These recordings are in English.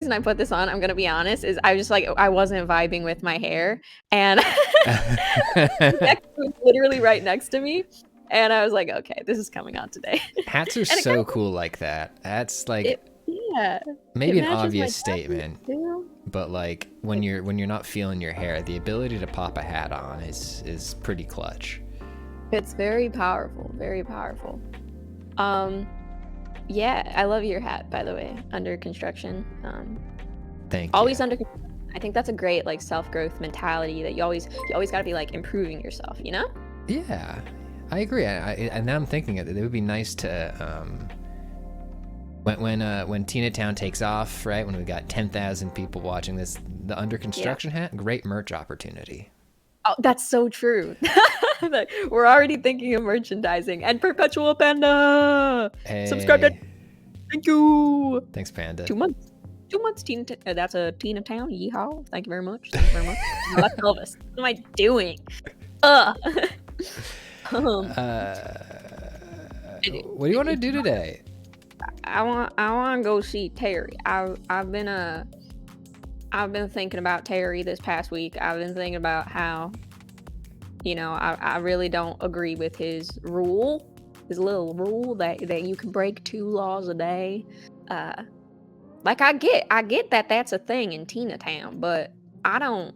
reason I put this on, I'm gonna be honest, is I was just like I wasn't vibing with my hair, and next was literally right next to me, and I was like, okay, this is coming on today. Hats are And it so cool like that. That's like yeah, it maybe an matches my obvious jacket statement, too. but like when you're not feeling your hair, the ability to pop a hat on is pretty clutch. It's very powerful, very powerful. Um, yeah, I love your hat, by the way, under construction. Thank you. Always under construction. I think that's a great like self-growth mentality that you always got to be like improving yourself, you know? Yeah, I agree. And now I'm thinking it would be nice to when Tina Town takes off, right? When we got 10,000 people watching this, the under construction hat, great merch opportunity. Oh, that's so true. We're already thinking of merchandising and Perpetual Panda. Subscribe to. Hey, Thank you. thanks, Panda. 2 months. 2 months. That's a Tina Town. Yeehaw. Thank you very much. Thank you very much. That's Elvis. What am I doing? Ugh. What do you want to do today? I want to go see Terry. I've been thinking about Terry this past week. I've been thinking about how, I really don't agree with his little rule that you can break 2 laws a day. Like I get that that's a thing in Tina Town, but I don't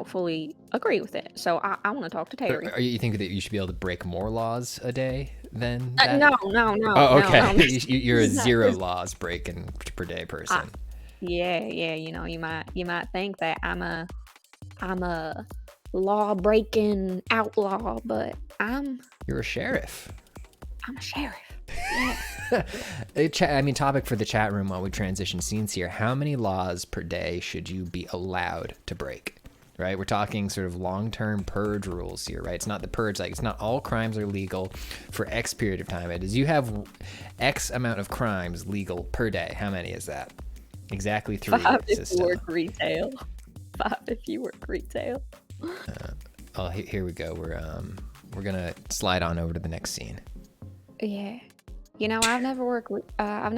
fully agree with it. So I want to talk to Terry. Are you think that you should be able to break more laws a day than that? No. Oh, okay. No. You're a 0 laws breaking per day person. Yeah. You might think that I'm a law breaking outlaw, but You're a sheriff. I'm a sheriff. I mean, topic for the chat room while we transition scenes here. How many laws per day should you be allowed to break? Right? We're talking sort of long-term purge rules here, right? It's not the purge, like it's not all crimes are legal for X period of time. It is you have X amount of crimes legal per day. How many is that? Exactly 3. 5 if you work retail. 5 if you work retail. Oh, here we go. We're gonna slide on over to the next scene. Yeah. I've never worked. I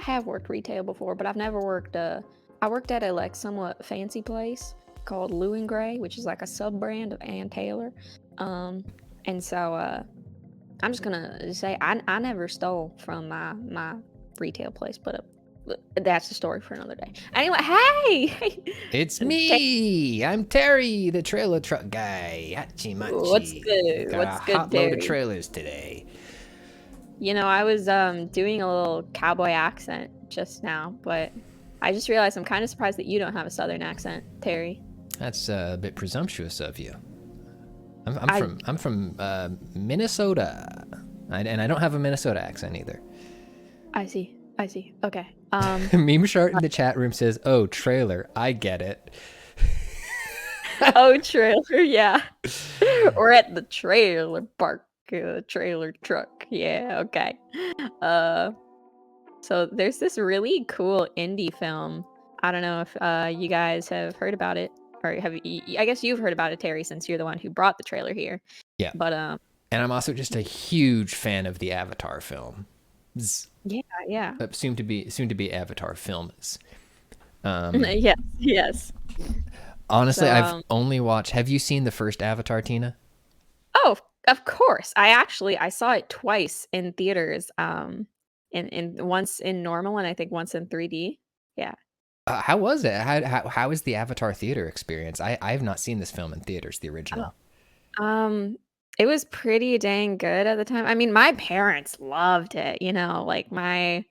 have worked retail before, but I've never worked. I worked at a like somewhat fancy place called Lou and Gray, which is like a sub brand of Ann Taylor. And so I'm just gonna say I never stole from my retail place, but that's a story for another day. Anyway, hey, it's me. I'm Terry, the trailer truck guy. Hachi machi. What's good? Got What's a good, hot Terry? load of trailers today. I was doing a little cowboy accent just now, but I just realized I'm kind of surprised that you don't have a southern accent, Terry. That's a bit presumptuous of you. I'm from Minnesota, and I don't have a Minnesota accent either. I see. Okay. Meme Shart in the chat room says, "Oh, trailer, I get it." Oh, trailer, yeah. We're at the trailer park, trailer truck. Yeah, okay. So there's this really cool indie film. I don't know if you guys have heard about it, or have you? I guess you've heard about it, Terry, since you're the one who brought the trailer here. Yeah. But and I'm also just a huge fan of the Avatar film. Yeah. Soon to be Avatar films. Yes. Honestly, so, I've only watched. Have you seen the first Avatar, Tina? Oh, of course. I saw it twice in theaters. In once in normal and I think once in 3D. Yeah. How was it? How was the Avatar theater experience? I have not seen this film in theaters, the original. It was pretty dang good at the time. I mean, my parents loved it, like my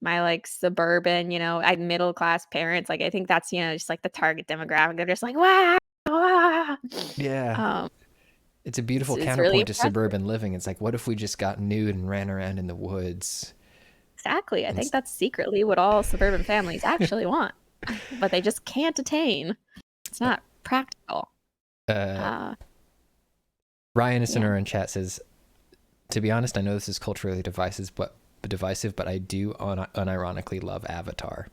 like suburban, middle class parents. Like I think that's, just like the target demographic. They're just like, wow. Yeah. It's a beautiful counterpoint really to suburban living. It's like, what if we just got nude and ran around in the woods? Exactly. I think that's secretly what all suburban families actually want, but they just can't attain. It's not practical. Ryan Isenura in chat says, to be honest, I know this is culturally divisive, but I do unironically love Avatar.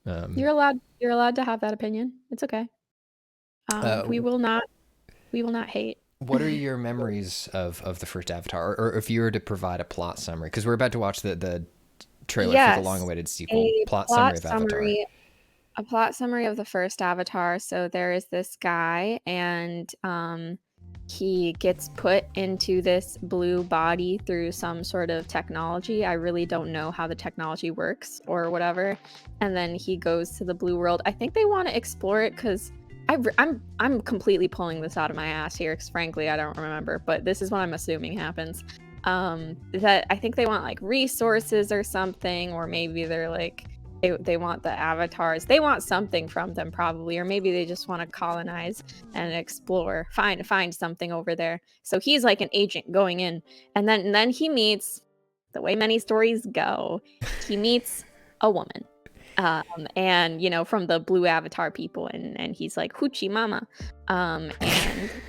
You're allowed to have that opinion. It's okay. We will not hate. What are your memories of the first Avatar, or if you were to provide a plot summary? Because we're about to watch the trailer for the Yes, long-awaited sequel. a Plot summary plot of Avatar. summary of the first Avatar. So there is this guy, and he gets put into this blue body through some sort of technology. I really don't know how the technology works or whatever. And then he goes to the blue world. I think they want to explore it because I'm completely pulling this out of my ass here because frankly I don't remember, but this is what I'm assuming happens. That I think they want like resources or something, or maybe they're like they want the avatars. They want something from them probably, or maybe they just want to colonize and explore, find something over there. So he's like an agent going in, and then he meets, the way many stories go, he meets a woman. And you know, from the blue avatar people, and he's like hoochie mama, and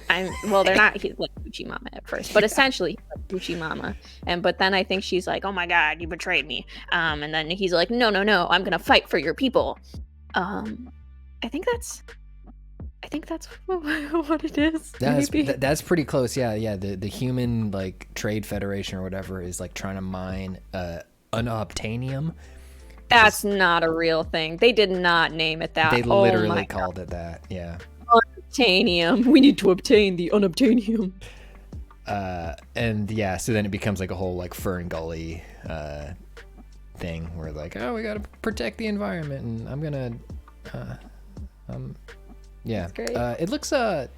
they're not, he's like hoochie mama at first, but essentially he's like hoochie mama, but then I think she's like, oh my god, you betrayed me, and then he's like, no, I'm gonna fight for your people. I think that's what it is. That's pretty close. Yeah. The human like trade federation or whatever is like trying to mine unobtainium. That's not a real thing. They did not name it that. They literally called it that. Yeah. Unobtainium. We need to obtain the unobtainium. And yeah, so then it becomes like a whole like Fern Gully thing where like, oh, we gotta protect the environment, and I'm gonna yeah. It looks I've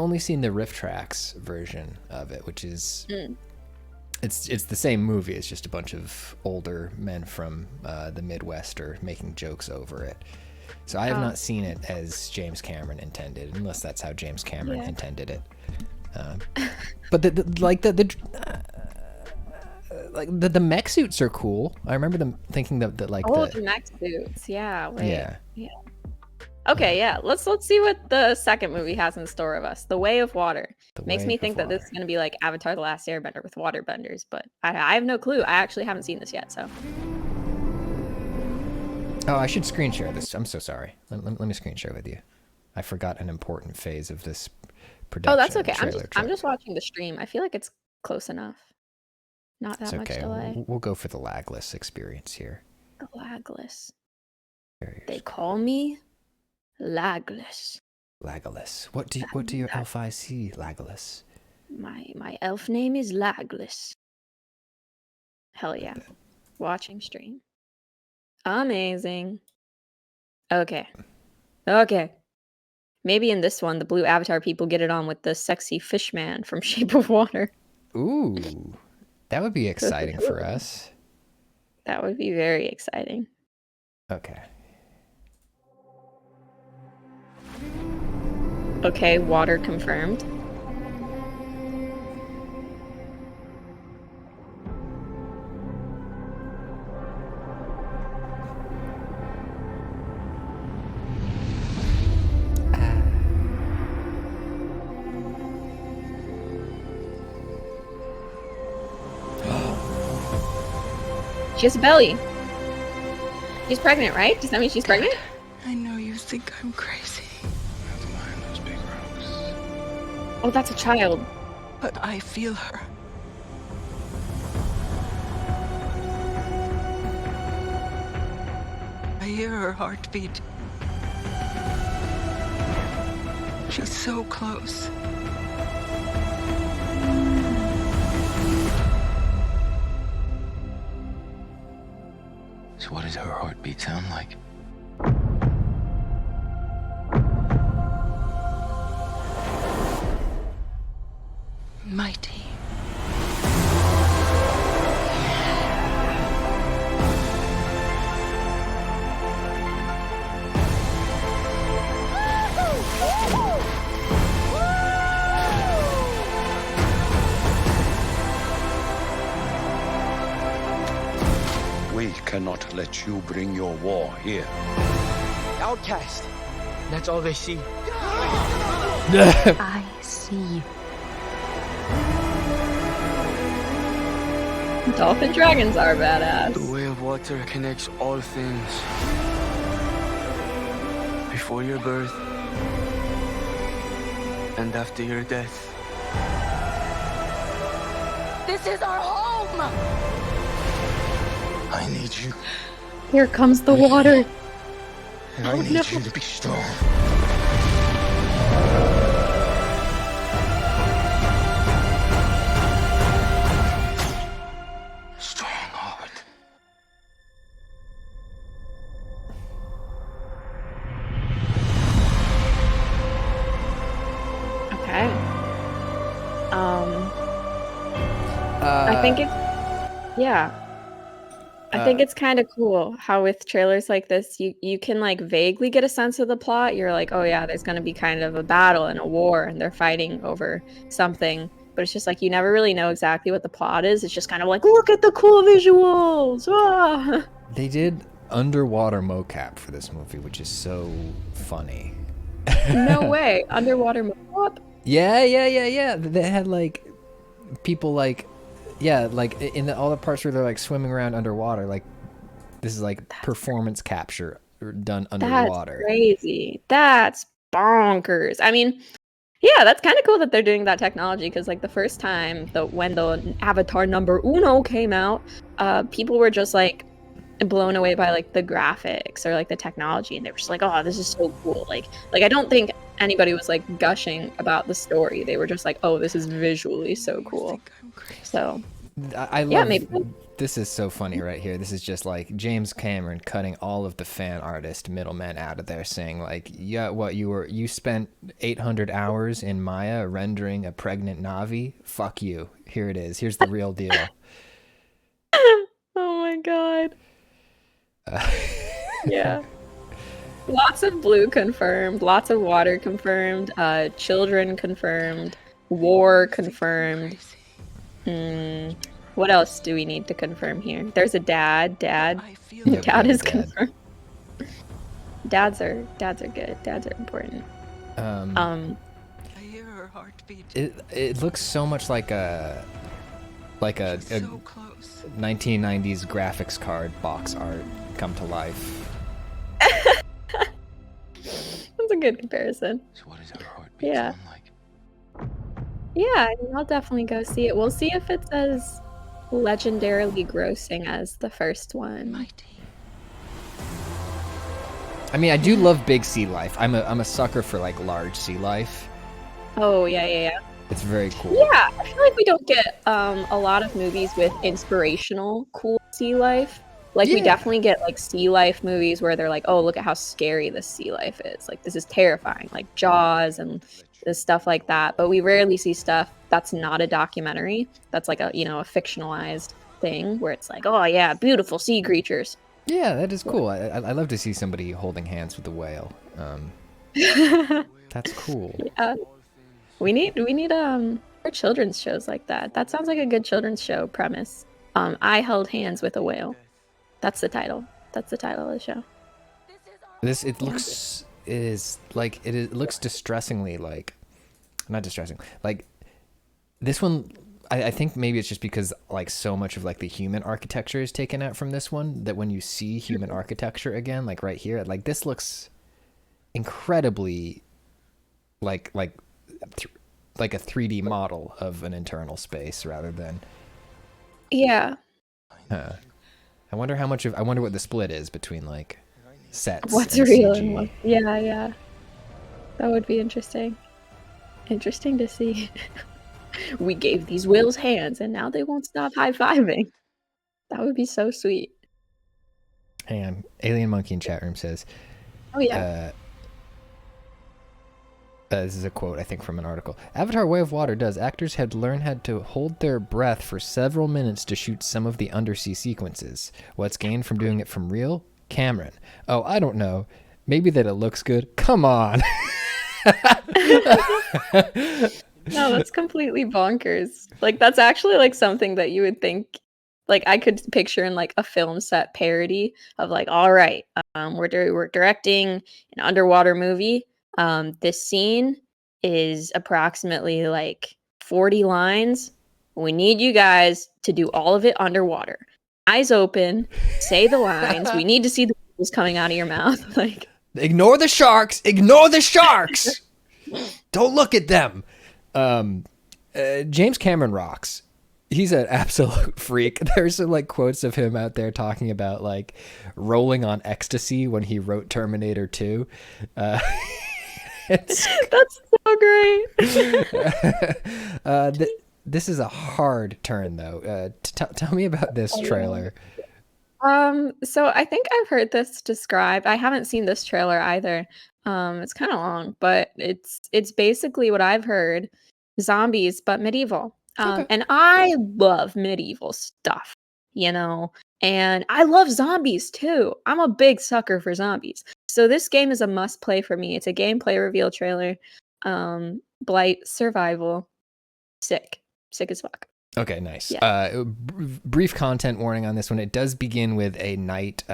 only seen the Riff Tracks version of it, which is it's the same movie. It's just a bunch of older men from the Midwest are making jokes over it. So I have not seen it as James Cameron intended, unless that's how James Cameron intended it. But the mech suits are cool. I remember them thinking that the mech suits. Yeah. Wait. Yeah. Okay, yeah. Let's see what the second movie has in store of us. The Way of Water. Makes me think that this is going to be like Avatar: The Last Airbender with waterbenders, but I have no clue. I actually haven't seen this yet, so. Oh, I should screen share this. I'm so sorry. Let me screen share with you. I forgot an important phase of this production. Oh, that's okay. I'm just watching the stream. I feel like it's close enough. Not that much delay. We'll go for the lagless experience here. The lagless. They call me Lagless. Lagless. What do your elf eyes see, Lagless? My elf name is Lagless. Hell yeah. Watching stream. Amazing. Okay. Maybe in this one, the blue avatar people get it on with the sexy fish man from Shape of Water. Ooh. That would be exciting for us. That would be very exciting. Okay. Okay, water confirmed. She has a belly. She's pregnant, right? Does that mean she's pregnant? I know you think I'm crazy. Oh, that's a child. But I feel her. I hear her heartbeat. She's so close. So what does her heartbeat sound like? Mighty. We cannot let you bring your war here. Outcast. That's all they see. I see. Dolphin dragons are badass. The way of water connects all things. Before your birth and after your death. This is our home! I need you. Here comes the water. I need you to be strong. Strong heart. Okay. I think it's yeah. I think it's kind of cool how with trailers like this, you can like vaguely get a sense of the plot. You're like, oh yeah, there's gonna be kind of a battle and a war, and they're fighting over something. But it's just like you never really know exactly what the plot is. It's just kind of like, look at the cool visuals. Ah! They did underwater mocap for this movie, which is so funny. No way, underwater mocap. Yeah. They had like people like, yeah, like in all the parts where they're like swimming around underwater. Like this is like performance capture done underwater. That's crazy. That's bonkers. I mean, yeah, that's kind of cool that they're doing that technology because, like, the first time when the Avatar number uno came out, people were just like blown away by like the graphics or like the technology, and they were just like, "Oh, this is so cool!" Like I don't think anybody was like gushing about the story. They were just like, "Oh, this is visually so cool." So I love. yeah, maybe. This is so funny right here. This is just like James Cameron cutting all of the fan artist middlemen out of there, saying like, yeah, what you spent 800 hours in Maya rendering a pregnant Navi? Fuck you. Here it is. Here's the real deal. Oh my god. Yeah. Lots of blue confirmed, lots of water confirmed, children confirmed, war confirmed. What else do we need to confirm here? There's a dad. Dad is confirmed. Dads are good. Dads are important. I hear her heartbeat. It looks so much like a So close. 1990s graphics card box art come to life. That's a good comparison. So what is her heartbeat Yeah. sound like? Yeah, I mean, I'll definitely go see it. We'll see if it's as legendarily grossing as the first one. Mighty. I mean, I do love big sea life. I'm a sucker for like large sea life. Oh, yeah. It's very cool. Yeah, I feel like we don't get a lot of movies with inspirational, cool sea life. Like, we Yeah. definitely get, like, sea life movies where they're like, oh, look at how scary this sea life is. Like, this is terrifying. Like, Jaws and this stuff like that. But we rarely see stuff that's not a documentary. That's, like, a fictionalized thing where it's like, oh, yeah, beautiful sea creatures. Yeah, that is cool. I love to see somebody holding hands with a whale. That's cool. Yeah. We need more children's shows like that. That sounds like a good children's show premise. I held hands with a whale. That's the title. That's the title of the show. It looks distressingly like, not distressing. Like this one, I think maybe it's just because like so much of like the human architecture is taken out from this one that when you see human architecture again, like right here, like this looks incredibly like a 3D model of an internal space rather than. Yeah. I wonder what the split is between like sets. What's and real CG. and what? Yeah. That would be interesting. Interesting to see. We gave these whales hands and now they won't stop high-fiving. That would be so sweet. Hang on. Alien Monkey in chat room says, Oh yeah. this is a quote, I think, from an article. Avatar Way of Water does. Actors had to hold their breath for several minutes to shoot some of the undersea sequences. What's gained from doing it from real? Cameron. Oh, I don't know. Maybe that it looks good. Come on. No, that's completely bonkers. Like, that's actually like something that you would think, like, I could picture in like a film set parody of like, all right, we're directing an underwater movie. This scene is approximately like 40 lines. We need you guys to do all of it underwater. Eyes open, say the lines. We need to see the bubbles coming out of your mouth. Like, Ignore the sharks. Ignore the sharks. Don't look at them. James Cameron rocks. He's an absolute freak. There's some like quotes of him out there talking about like rolling on ecstasy when he wrote Terminator 2. That's so great. This is a hard turn though. Tell me about this trailer. So I think I've heard this described. I haven't seen this trailer either. It's kind of long, but it's basically what I've heard, zombies but medieval. Okay. And I love medieval stuff, you know, and I love zombies too. I'm a big sucker for zombies. So this game is a must play for me. It's a gameplay reveal trailer. Blight survival. Sick as fuck. Okay, nice. Yeah. Brief content warning on this one. It does begin with a knight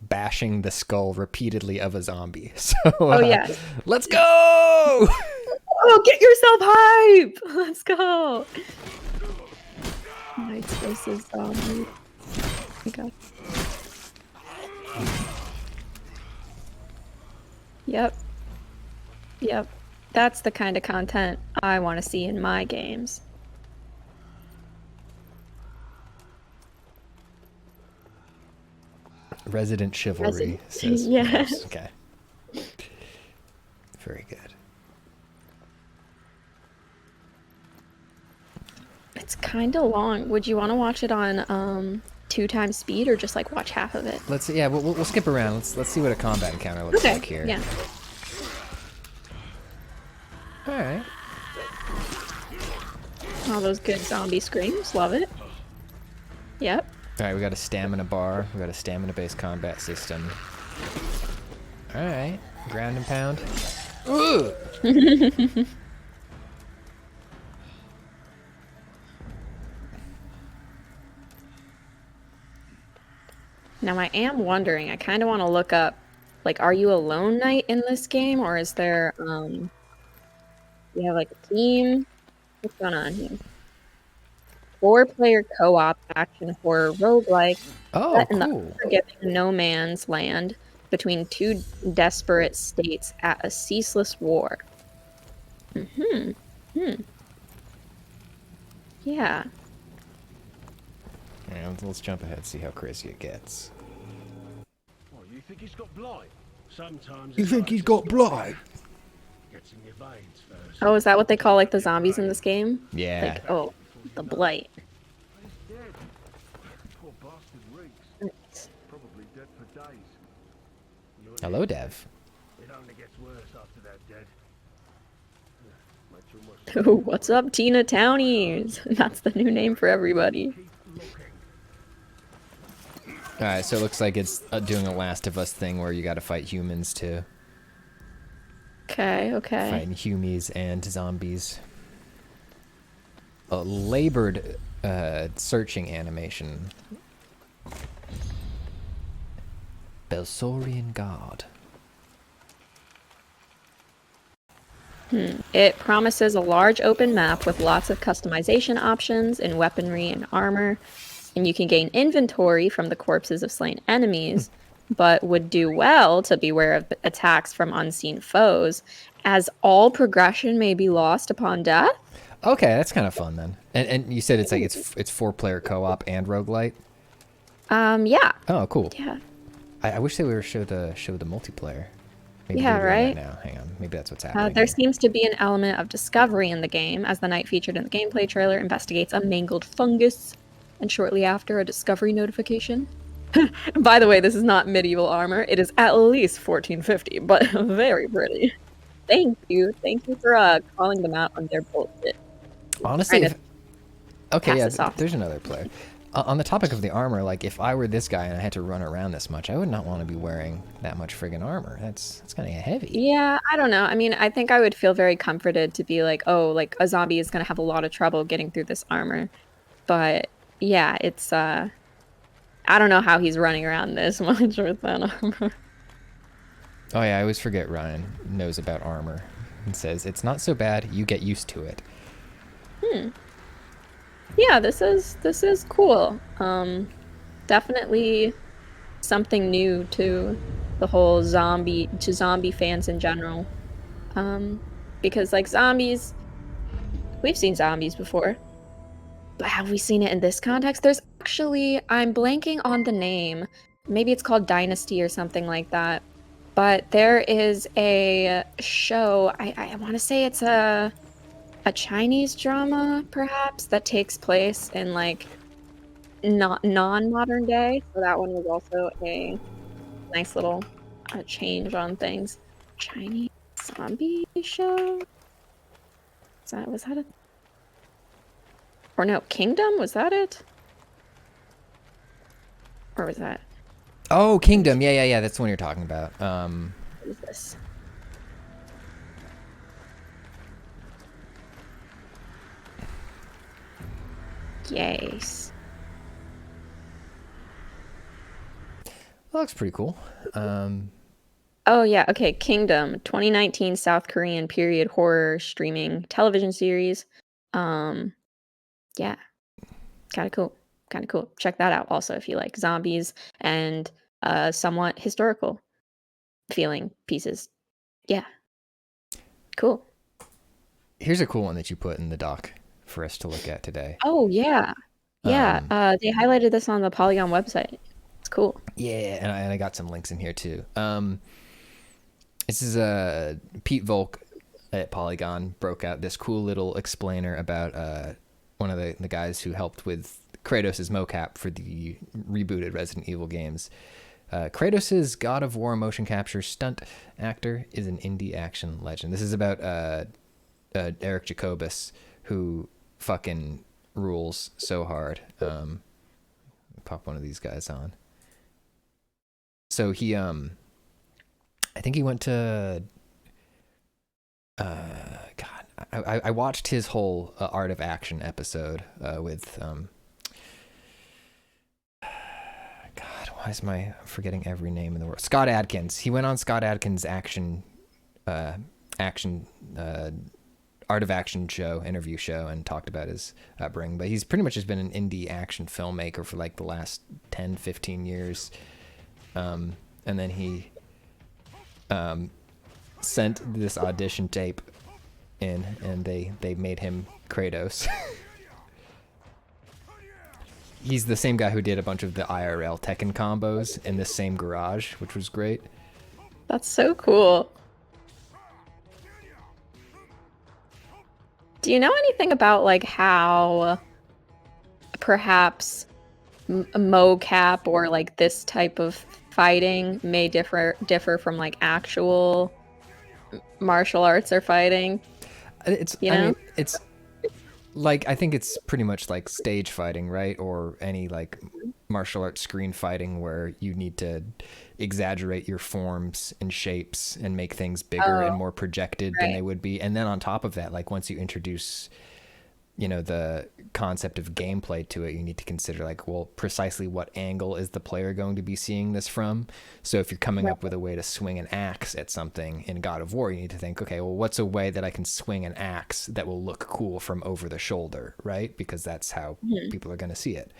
bashing the skull repeatedly of a zombie. So, yeah. Let's go! Oh, get yourself hype! Let's go! Knights versus zombie. Oh my god. Yep. That's the kind of content I want to see in my games. Resident chivalry says. Yes. Nice. Okay. Very good. It's kind of long. Would you want to watch it on 2x speed or just like watch half of it? Let's see. Yeah, we'll skip around. Let's see what a combat encounter looks like here. Yeah. All right. All those good zombie screams. Love it. Yep. All right, we got a stamina bar. We got a stamina-based combat system. All right, ground and pound. Ooh! Now I am wondering, I kind of want to look up, like, are you a lone knight in this game, or is there, you have like a team? What's going on here? 4-player co-op action horror roguelike set in the unforgiving no man's land between two desperate states at a ceaseless war. Yeah. Yeah, let's jump ahead, see how crazy it gets. Oh, you think he's got blight? Sometimes You think he's got blight? gets in your veins first. Oh, is that what they call like the zombies in this game? Yeah. Like, oh, the blight. He's dead. Poor bastard reeks. Probably dead for days. You're Hello, Dev. It only gets worse after they're dead. Makes you almost Ooh, what's up, Tina Townies? That's the new name for everybody. keep looking. All right, so it looks like it's doing a Last of Us thing where you got to fight humans too. Okay. Fighting humies and zombies. A labored searching animation. Belsorian God. It promises a large open map with lots of customization options in weaponry and armor, and you can gain inventory from the corpses of slain enemies, but would do well to beware of attacks from unseen foes, as all progression may be lost upon death. Okay, that's kind of fun then. And you said it's like it's 4-player co-op and roguelite? Yeah. Oh, cool. Yeah. I wish they would show the multiplayer. Maybe Yeah, they're doing right? that now. Hang on, maybe that's what's happening. There here. seems to be an element of discovery in the game, as the knight featured in the gameplay trailer investigates a mangled fungus, and shortly after, a discovery notification. By the way, this is not medieval armor. It is at least 1450, but very pretty. Thank you for calling them out on their bullshit. Honestly, Trying to okay, pass yeah, this off. there's another player. On the topic of the armor, like if I were this guy and I had to run around this much, I would not want to be wearing that much friggin' armor. That's kind of heavy. Yeah, I don't know. I mean, I think I would feel very comforted to be like, oh, like a zombie is gonna have a lot of trouble getting through this armor. But yeah, it's I don't know how he's running around this much with that armor. Oh yeah, I always forget Ryan knows about armor and says it's not so bad. You get used to it. Yeah, this is cool. Definitely something new to the whole zombie fans in general. Because like zombies, we've seen zombies before. But have we seen it in this context? There's actually, I'm blanking on the name. Maybe it's called Dynasty or something like that. But there is a show, I want to say it's a Chinese drama, perhaps, that takes place in like not non-modern day. So that one was also a nice little change on things. Chinese zombie show? Was that a... Or no, Kingdom? Was that it? Or was that... Oh, Kingdom. Yeah. That's the one you're talking about. What is this? Yes. That looks pretty cool. Oh yeah, okay. Kingdom, 2019 South Korean period horror streaming television series. Yeah, kind of cool. Kind of cool. Check that out also if you like zombies and somewhat historical feeling pieces. Yeah. Cool. Here's a cool one that you put in the doc for us to look at today. Oh yeah. Yeah, they highlighted this on the Polygon website. It's cool. Yeah, and I got some links in here too. This is Pete Volk at Polygon broke out this cool little explainer about one of the guys who helped with Kratos' mocap for the rebooted Resident Evil games. Kratos' God of War motion capture stunt actor is an indie action legend. This is about Eric Jacobus, who fucking rules so hard. Pop one of these guys on. So he I think he went to I watched his whole Art of Action episode with why is my forgetting every name in the world? Scott Adkins. He went on Scott Adkins' Art of Action interview show, and talked about his upbringing. But he's pretty much just been an indie action filmmaker for like the last 10, 15 years. And then he sent this audition tape in, and they made him Kratos. He's the same guy who did a bunch of the IRL Tekken combos in the same garage, which was great. That's so cool. Do you know anything about like how perhaps mocap or like this type of fighting may differ from like actual martial arts or fighting? It's You know? I mean, it's like, I think it's pretty much like stage fighting, right? Or any like martial arts screen fighting where you need to exaggerate your forms and shapes and make things bigger and more projected than they would be. And then on top of that, like once you introduce, you know, the concept of gameplay to it, you need to consider like, well, precisely what angle is the player going to be seeing this from? So if you're coming up with a way to swing an axe at something in God of War, you need to think, okay, well, what's a way that I can swing an axe that will look cool from over the shoulder, right? Because that's how people are going to see it.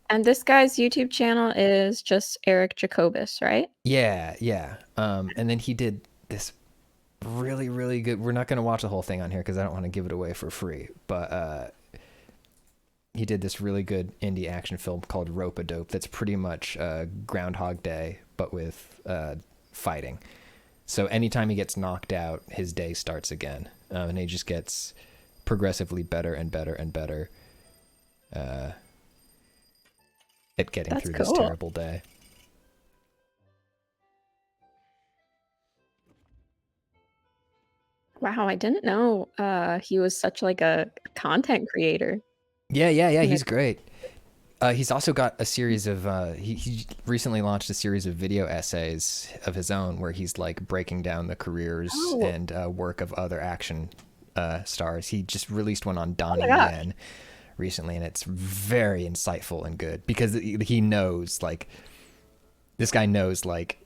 And this guy's YouTube channel is just Eric Jacobus, right? Yeah. And then he did this really, really good. We're not going to watch the whole thing on here because I don't want to give it away for free. But he did this really good indie action film called Rope-a-Dope that's pretty much Groundhog Day, but with fighting. So anytime he gets knocked out, his day starts again. And he just gets progressively better and better and better at getting through this terrible day. Wow, I didn't know he was such like a content creator. Yeah. He's great. He's also got a series of he recently launched a series of video essays of his own where he's like breaking down the careers and work of other action stars. He just released one on Donnie Yen recently, and it's very insightful and good because he knows, like, this guy knows like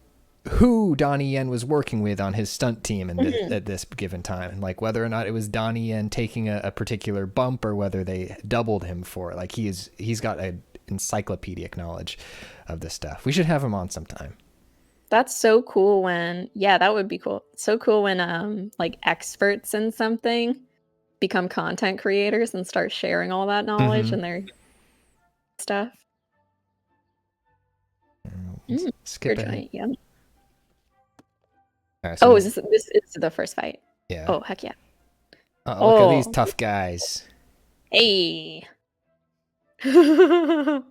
who Donnie Yen was working with on his stunt team at this given time, and like whether or not it was Donnie Yen taking a particular bump or whether they doubled him for it. Like he's got an encyclopedic knowledge of this stuff. We should have him on sometime. That's so cool when, yeah, that would be cool. So cool when like experts in something become content creators and start sharing all that knowledge and their stuff. Skip Your ahead. joint, yeah. All right, so Oh, is this is the first fight? yeah. Oh, heck yeah. Look at these Oh. tough guys. Hey. You're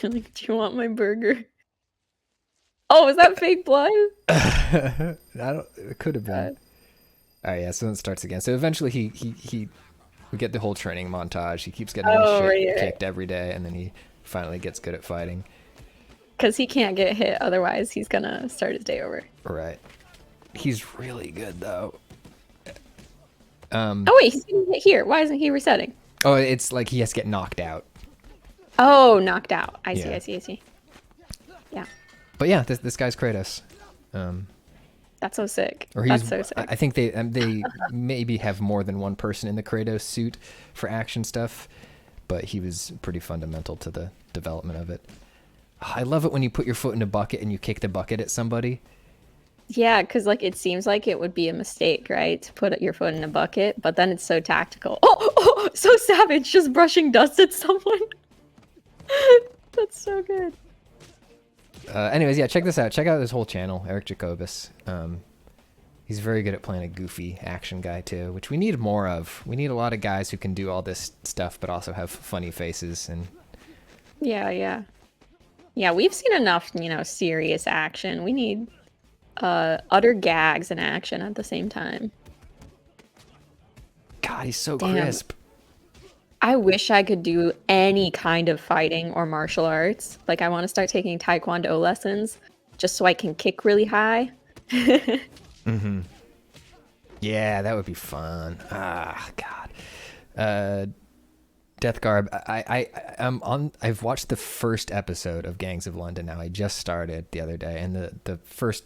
like, do you want my burger? Oh, is that fake blood? It could have been. All right, yeah. So then it starts again. So eventually we get the whole training montage. He keeps getting his shit kicked every day, and then he finally gets good at fighting. Because he can't get hit, otherwise he's gonna start his day over. Right. He's really good though. Oh wait, he's getting hit here. Why isn't he resetting? Oh, it's like he has to get knocked out. Oh, knocked out. I Yeah. see. Yeah. But yeah, this guy's Kratos. That's so sick. Or That's so sick. I think they maybe have more than one person in the Kratos suit for action stuff, but he was pretty fundamental to the development of it. I love it when you put your foot in a bucket and you kick the bucket at somebody. Yeah, because like it seems like it would be a mistake, right? To put your foot in a bucket, but then it's so tactical. Oh, so savage, just brushing dust at someone. That's so good. Anyways, yeah, check this out. Check out this whole channel, Eric Jacobus. He's very good at playing a goofy action guy too, which we need more of. We need a lot of guys who can do all this stuff, but also have funny faces. And Yeah, we've seen enough, serious action. We need utter gags and action at the same time. God, he's so Damn. crisp. I wish I could do any kind of fighting or martial arts. Like, I want to start taking Taekwondo lessons just so I can kick really high. Yeah, that would be fun. Ah, God. Death Garb. I've watched the first episode of Gangs of London now. I just started the other day, and the first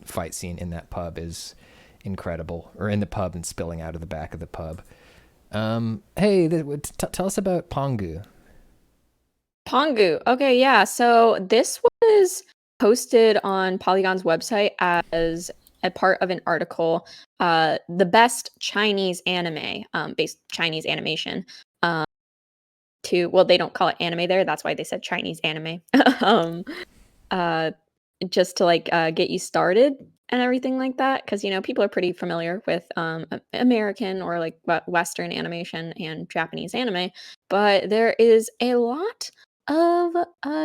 fight scene in that pub is incredible. Or in the pub and spilling out of the back of the pub. Hey, tell us about Pongu. Pongu. Okay, yeah. So this was posted on Polygon's website as a part of an article, the best Chinese anime, based Chinese animation. Well, they don't call it anime there. That's why they said Chinese anime. Just to get you started and everything like that, because people are pretty familiar with American or like Western animation and Japanese anime, but there is a lot of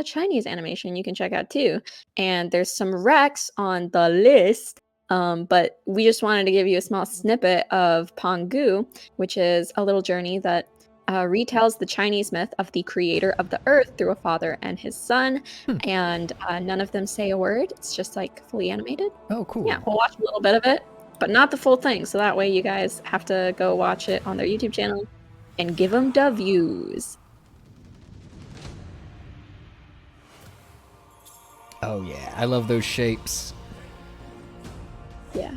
Chinese animation you can check out too, and there's some recs on the list. But we just wanted to give you a small snippet of Pongu, which is a little journey that retells the Chinese myth of the creator of the earth through a father and his son, and none of them say a word. It's just fully animated. Oh, cool. Yeah, we'll watch a little bit of it, but not the full thing. So that way you guys have to go watch it on their YouTube channel and give them the views. Oh, yeah. I love those shapes. Yeah.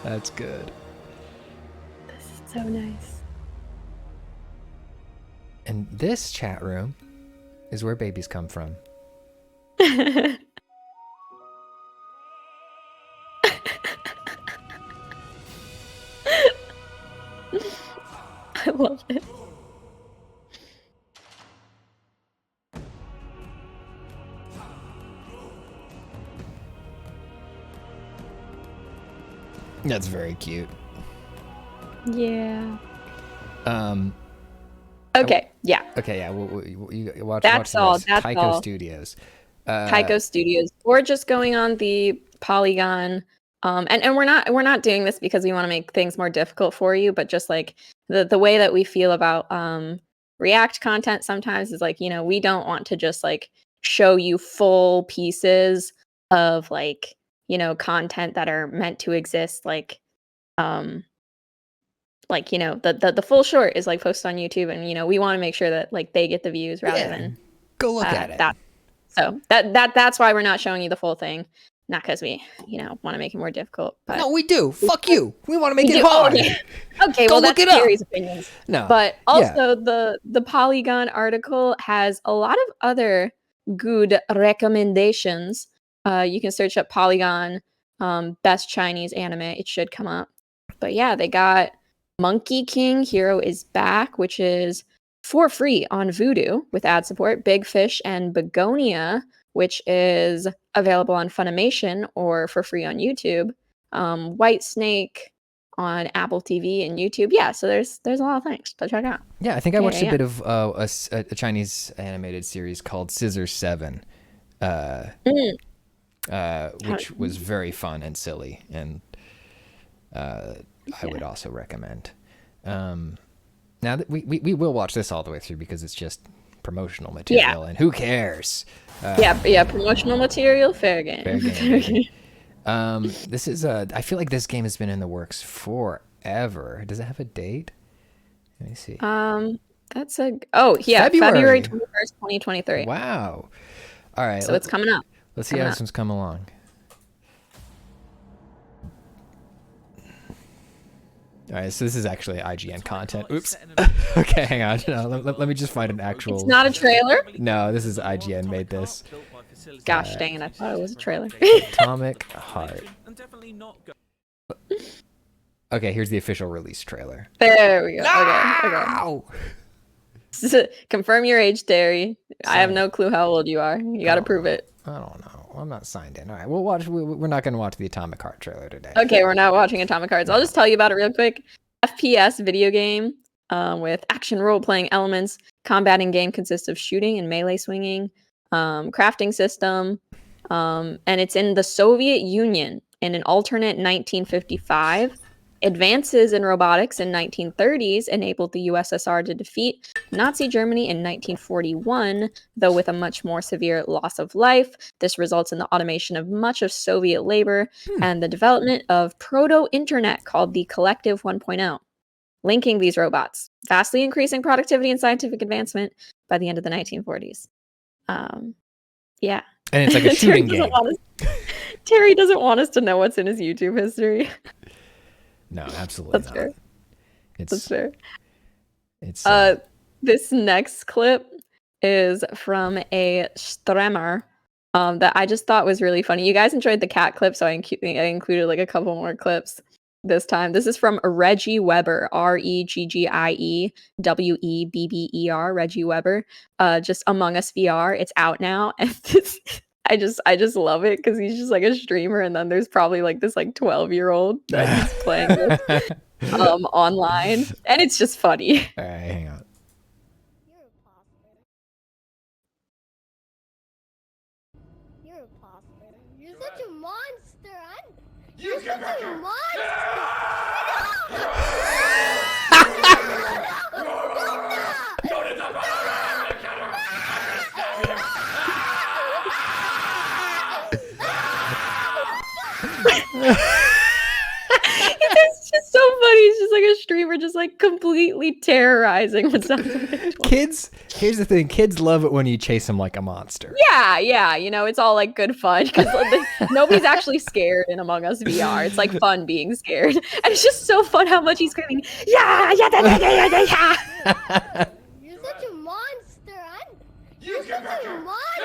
That's good. This is so nice. And this chat room is where babies come from. I love it. That's very cute. Yeah. Okay, yeah. Okay, yeah. You watch. That's watch all, this. that's Taiko all. Studios. Taiko Studios, or just going on the Polygon. And we're not doing this because we want to make things more difficult for you, but just the way that we feel about React content sometimes is we don't want to just show you full pieces of content that are meant to exist like, you know, the full short is like posted on YouTube, and, you know, we want to make sure that like they get the views rather than Go look at it. that. So that's why we're not showing you the full thing. Not because we, you know, want to make it more difficult. But No, we do. Fuck you. We want to make it Oh, hard. okay. Okay, Go well, look that's it up. Terry's opinions. No. But also the Polygon article has a lot of other good recommendations. You can search up Polygon best Chinese anime. It should come up. But yeah, they got Monkey King Hero is Back, which is for free on Vudu with ad support. Big Fish and Begonia, which is available on Funimation or for free on YouTube. White Snake on Apple TV and YouTube. Yeah, so there's a lot of things to check out. Yeah, I think I watched a bit of a Chinese animated series called Scissor 7, which was very fun and silly, and I would also recommend. Now that we will watch this all the way through because it's just promotional material, and who cares? Promotional material, fair game. Fair game. This is I feel like this game has been in the works forever. Does it have a date? Let me see. That's February 21st, 2023. Wow. All right. So it's coming up. Let's see how this one's come along. All right, so this is actually IGN content. Oops. Okay, hang on. No, let me just find an actual. It's not a trailer? No, this is IGN made this. Gosh dang it, I thought it was a trailer. Atomic Heart. Okay, here's the official release trailer. There we go. Okay. Confirm your age, Terry. I have no clue how old you are. You gotta prove it. I don't know. I'm not signed in. All right, we'll watch. We're not going to watch the Atomic Heart trailer today. Okay, we're not watching Atomic Hearts. I'll just tell you about it real quick. FPS video game with action role-playing elements. Combat in game consists of shooting and melee swinging, crafting system, and it's in the Soviet Union in an alternate 1955. Advances in robotics in 1930s enabled the USSR to defeat Nazi Germany in 1941, though with a much more severe loss of life. This results in the automation of much of Soviet labor and the development of proto-internet called the Collective 1.0, linking these robots, vastly increasing productivity and scientific advancement by the end of the 1940s. Yeah. And it's like a shooting game. Terry doesn't want us to know what's in his YouTube history. No, absolutely That's not. fair. That's fair. It's this next clip is from a streamer that I just thought was really funny. You guys enjoyed the cat clip, so I included like a couple more clips this time. This is from Reggie Weber, ReggieWebber, Reggie Weber. Just Among Us VR. It's out now, and I just love it because he's just like a streamer, and then there's probably like this like 12-year-old that he's playing with online, and it's just funny. All right, hang on. You're a imposter. You're such a monster. You're such a monster. It's just so funny. It's just like a streamer just like completely terrorizing what's up. Kids, here's the thing. Kids love it when you chase them like a monster. Yeah. You know, it's all like good fun because nobody's actually scared in Among Us VR. It's like fun being scared. And it's just so fun how much he's screaming, yeah. You're such a monster. You're such a monster.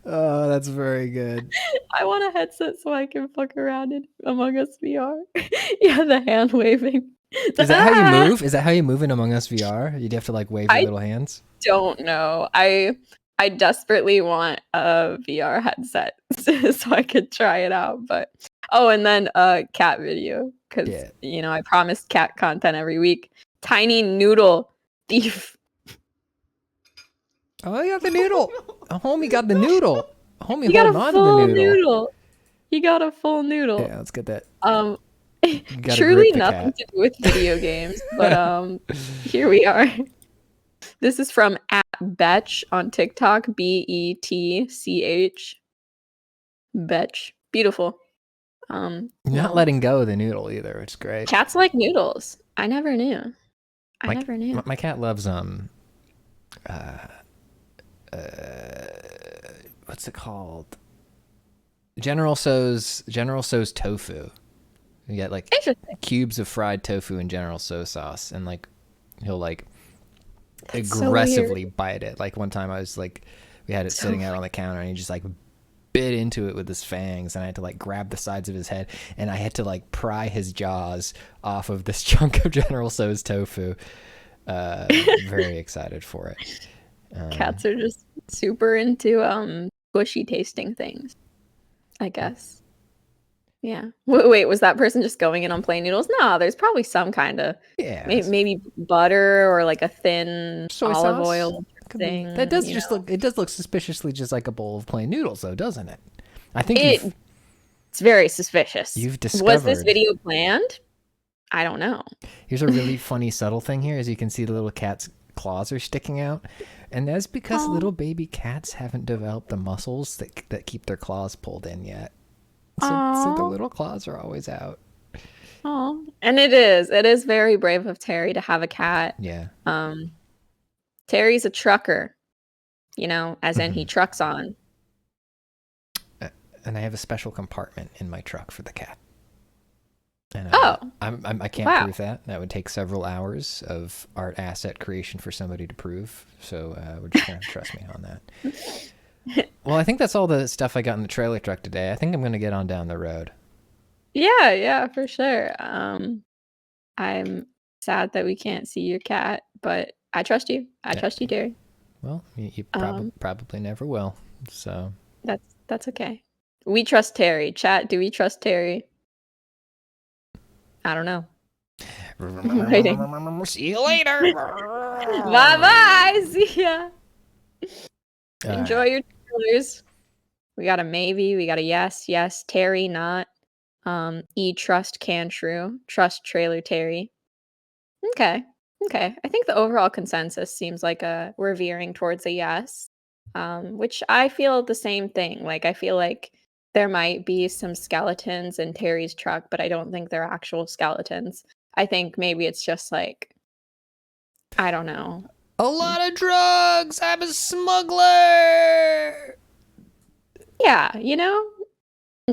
Oh, that's very good. I want a headset so I can fuck around in Among Us VR. Yeah, the hand waving. Is that how you move? Is that how you move in Among Us VR? You'd have to like wave your little hands? Don't know. I desperately want a VR headset so I could try it out. But and then cat video because you know I promised cat content every week. Tiny Noodle Thief. Oh, you got the noodle. A homie got the noodle. A homie got holding a on full to the noodle. He got a full noodle. Yeah, let's get that. Truly nothing to do with video games, but here we are. This is from Betch on TikTok, Betch. Betch. Beautiful. You're not well, letting go of the noodle either. It's great. cats like noodles. I never knew. I never knew. My cat loves what's it called? General Tso's tofu. You get like Interesting. cubes of fried tofu in General Tso sauce, and like he'll like That's so aggressively weird. bite it. Like one time I was like, we had it sitting out on the counter, and he just like bit into it with his fangs, and I had to like grab the sides of his head, and I had to like pry his jaws off of this chunk of General Tso's tofu. Very excited for it. Cats are just super into squishy tasting things, I guess. Yeah. Wait, was that person just going in on plain noodles? No, there's probably some kind of maybe butter or like a thin soy olive sauce oil thing. that does just look. It does look suspiciously just like a bowl of plain noodles, though, doesn't it? I think it's very suspicious. You've discovered. Was this video planned? I don't know. Here's a really funny subtle thing here. As you can see, the little cat's claws are sticking out, and that's because little baby cats haven't developed the muscles that keep their claws pulled in yet. So the little claws are always out. Oh, and it is very brave of Terry to have a cat. Yeah. Terry's a trucker, as in he trucks on. And I have a special compartment in my truck for the cat. And I can't prove that. That would take several hours of art asset creation for somebody to prove. So we're just gonna trust me on that. Well, I think that's all the stuff I got in the trailer truck today. I think I'm gonna get on down the road. Yeah, for sure. I'm sad that we can't see your cat, but I trust you. I trust you, Terry. Well, you probably never will. So that's okay. We trust Terry. Chat, do we trust Terry? I don't know. See you later. Bye. See ya. Enjoy your trailers. We got a maybe. We got a yes. Terry, not. Trust can true. Trust trailer Terry. Okay. I think the overall consensus seems like we're veering towards a yes. Which I feel the same thing. Like I feel like there might be some skeletons in Terry's truck, but I don't think they're actual skeletons. I think maybe it's just like, I don't know. A lot of drugs. I'm a smuggler. Yeah,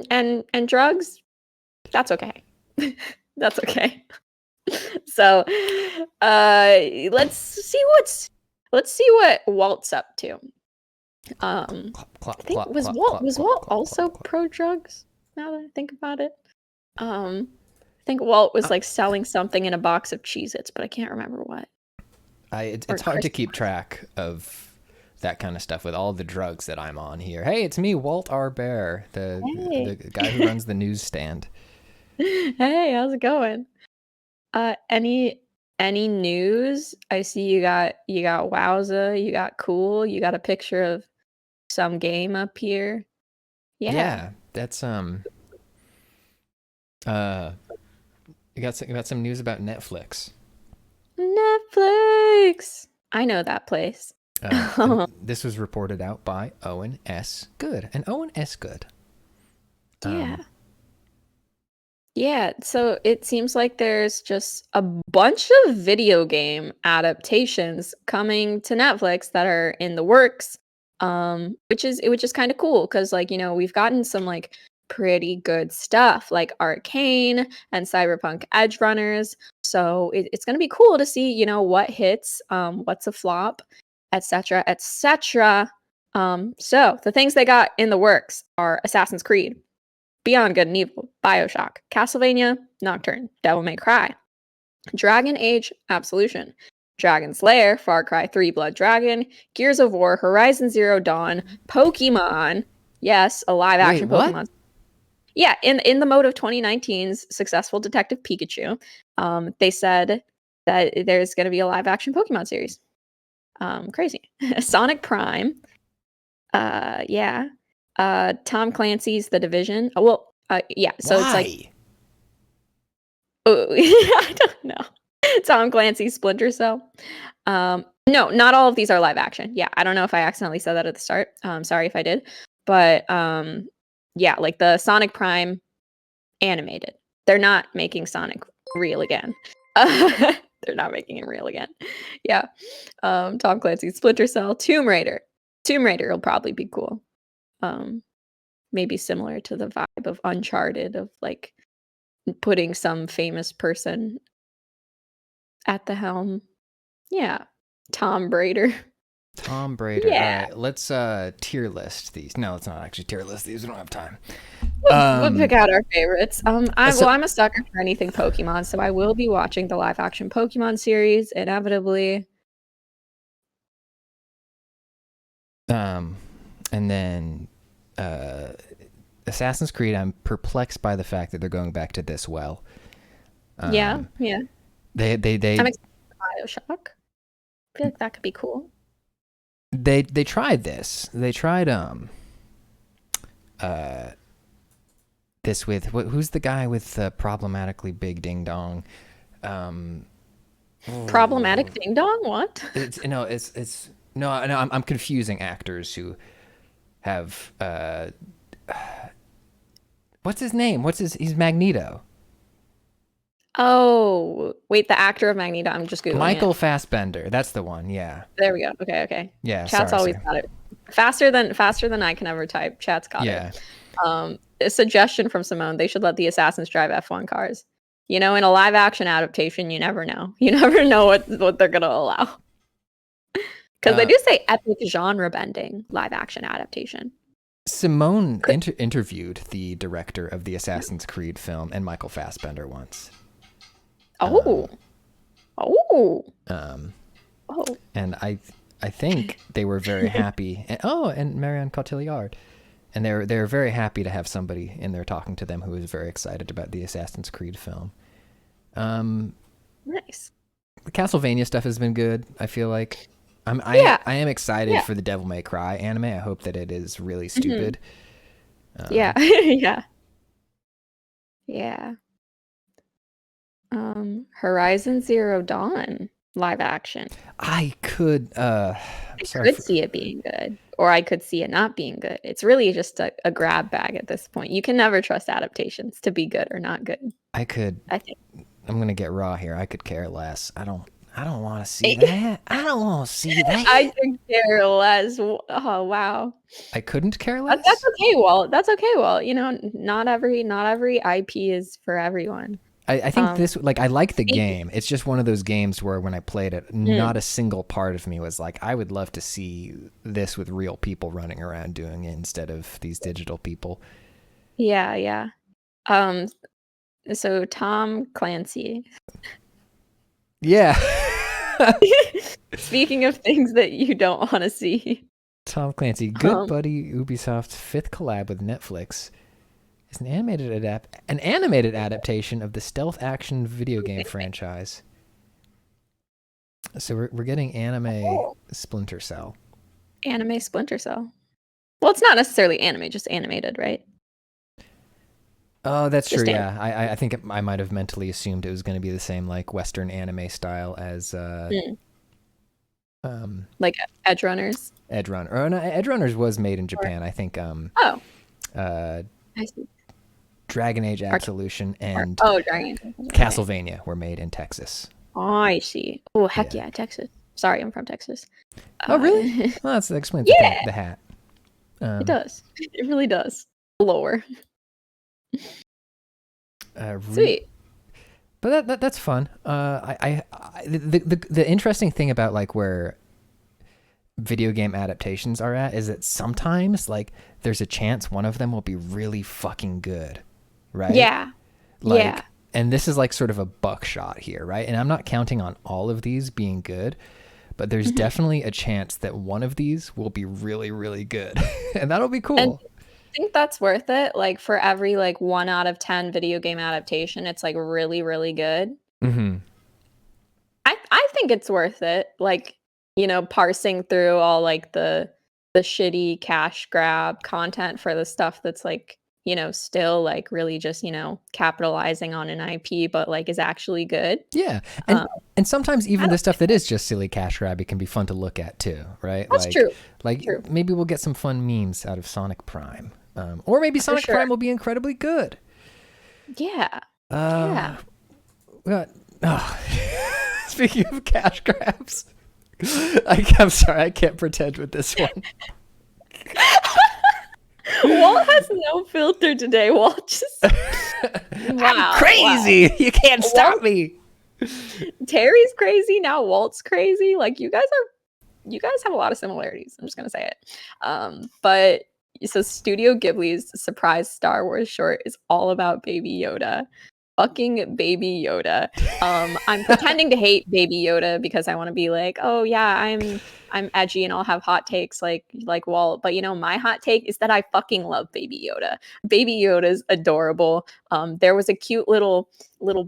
and drugs. That's okay. That's okay. So, let's see what Walt's up to. Was Walt also pro drugs? Now that I think about it, I think Walt was like selling something in a box of Cheez-Its, but I can't remember what. It's hard to keep track of that kind of stuff with all the drugs that I'm on here. Hey, it's me, Walt R. Bear, the guy who runs the newsstand. Hey, how's it going? Any news? I see you got Wowza, you got Cool, you got a picture of some game up here. Yeah, that's you got some news about Netflix. Netflix. I know that place. This was reported out by Owen S. Good. And Owen S. Good. Yeah, so it seems like there's just a bunch of video game adaptations coming to Netflix that are in the works, which is kind of cool because, like, we've gotten some like pretty good stuff like Arcane and Cyberpunk Edge Runners. So it's gonna be cool to see, what hits, what's a flop, etc., etc. So the things they got in the works are Assassin's Creed, Beyond Good and Evil, BioShock, Castlevania, Nocturne, Devil May Cry, Dragon Age Absolution, Dragon Slayer, Far Cry 3 Blood Dragon, Gears of War, Horizon Zero Dawn, Pokemon. Yes, a live action Pokemon. What? Yeah, in the mode of 2019's successful Detective Pikachu, they said that there's going to be a live action Pokemon series. Crazy. Sonic Prime. Yeah. Tom Clancy's The Division. Yeah. So Why? It's like, I don't know. Tom Clancy's Splinter Cell. No, not all of these are live action. Yeah, I don't know if I accidentally said that at the start. Sorry if I did. But yeah, like the Sonic Prime animated. They're not making Sonic real again. They're not making him real again. Yeah. Tom Clancy's Splinter Cell, Tomb Raider. Tomb Raider will probably be cool. Maybe similar to the vibe of Uncharted, of like putting some famous person at the helm. Yeah. Tom Raider. Tom Brady. Yeah. All right, let's tier list these. No, it's not actually tier list these. We don't have time. We'll pick out our favorites. I'm a sucker for anything Pokemon, so I will be watching the live action Pokemon series inevitably. And then Assassin's Creed, I'm perplexed by the fact that they're going back to this well. Yeah. They I'm excited for BioShock. I feel like that could be cool. They tried this. They tried this with who's the guy with the problematically big ding dong? Problematic Ding Dong? What? I'm confusing actors who have what's his name? He's Magneto. Oh, wait, the actor of Magneto. I'm just Googling Michael it. Fassbender. That's the one. Yeah. There we go. Okay. Yeah. Chat's always got it. Faster than I can ever type. Chat's got it. A suggestion from Simone: they should let the assassins drive F1 cars. You know, in a live action adaptation, you never know. You never know what they're gonna allow. Because they do say epic genre bending live action adaptation. Simone interviewed the director of the Assassin's Creed film and Michael Fassbender once. Oh. And I think they were very happy. And Marion Cotillard. And they're very happy to have somebody in there talking to them who is very excited about the Assassin's Creed film. Nice. The Castlevania stuff has been good, I feel like. I am excited for the Devil May Cry anime. I hope that it is really stupid. Yeah. Horizon Zero Dawn live action. I could see it being good, or I could see it not being good. It's really just a grab bag at this point. You can never trust adaptations to be good or not good. I think I'm gonna get raw here. I could care less. I don't want to see that. I don't want to see that. I could care less. Oh wow. I couldn't care less. That's okay. Well, you know, not every IP is for everyone. I think this, like, I like the game. It's just one of those games where when I played it, not a single part of me was like, I would love to see this with real people running around doing it instead of these digital people. Yeah. So Tom Clancy. Yeah. Speaking of things that you don't want to see. Tom Clancy, good buddy Ubisoft's 5th collab with Netflix. It's an animated adaptation of the stealth action video game franchise. So we're getting anime Splinter Cell. Anime Splinter Cell. Well, it's not necessarily anime, just animated, right? Oh, that's true. Yeah, I think I might have mentally assumed it was going to be the same, like, Western anime style as like Edge Runners. Edge Runners was made in Japan. I think. I see. Dragon Age Absolution and Dragon Age. Castlevania were made in Texas. Oh, I see. Oh, heck yeah, Texas. Sorry, I'm from Texas. Oh, really? Well, that explains the hat. It does. It really does. Lower. Sweet. But that's fun. The interesting thing about, like, where video game adaptations are at is that sometimes, like, there's a chance one of them will be really fucking good, right? Yeah. And this is, like, sort of a buckshot here, right? And I'm not counting on all of these being good, but there's definitely a chance that one of these will be really, really good. And that'll be cool. And I think that's worth it. Like, for every, like, 1 out of 10 video game adaptation, it's, like, really, really good. Mm-hmm. I think it's worth it. Like, you know, parsing through all, like, the shitty cash grab content for the stuff that's, like, you know, still like really just, you know, capitalizing on an IP, but like is actually good. Yeah, Um, and sometimes I even the don't stuff that is just silly cash grabby can be fun to look at too, right? That's true. Like True. maybe we'll get some fun memes out of Sonic Prime, or maybe For Sonic sure. Prime will be incredibly good. Yeah. Yeah. What? Oh. Speaking of cash grabs, I'm sorry, I can't pretend with this one. Walt has no filter today. Walt just I'm crazy. Wow. You can't stop me. Terry's crazy now. Walt's crazy. Like you guys have a lot of similarities. I'm just gonna say it. But so Studio Ghibli's surprise Star Wars short is all about Baby Yoda. Fucking Baby Yoda. I'm pretending to hate Baby Yoda because I want to be like, oh yeah, I'm edgy and I'll have hot takes like Walt. But you know, my hot take is that I fucking love Baby Yoda. Baby Yoda's adorable. There was a cute little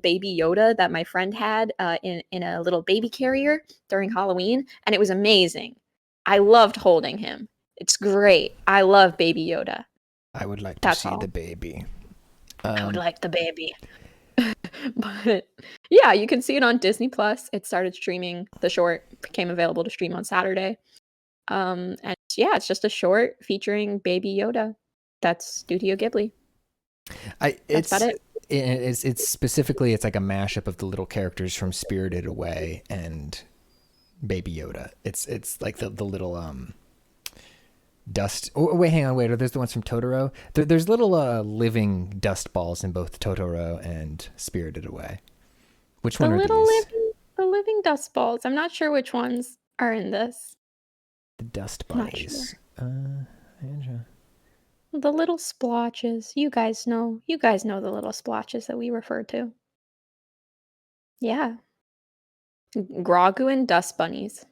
Baby Yoda that my friend had in a little baby carrier during Halloween, and it was amazing. I loved holding him. It's great. I love Baby Yoda. I would like to That's see all. the baby. I would like the baby. But yeah, you can see it on Disney Plus. It started streaming. The short became available to stream on Saturday. And yeah, it's just a short featuring Baby Yoda. That's Studio Ghibli. That's about it. It's specifically it's like a mashup of the little characters from Spirited Away and Baby Yoda. It's like the little dust. Oh wait, hang on, wait. There's the ones from Totoro. There's little living dust balls in both Totoro and Spirited Away. Which one are these? The living dust balls. I'm not sure which ones are in this. The dust I'm not bunnies. sure. The little splotches. You guys know the little splotches that we refer to. Yeah. Grogu and Dust Bunnies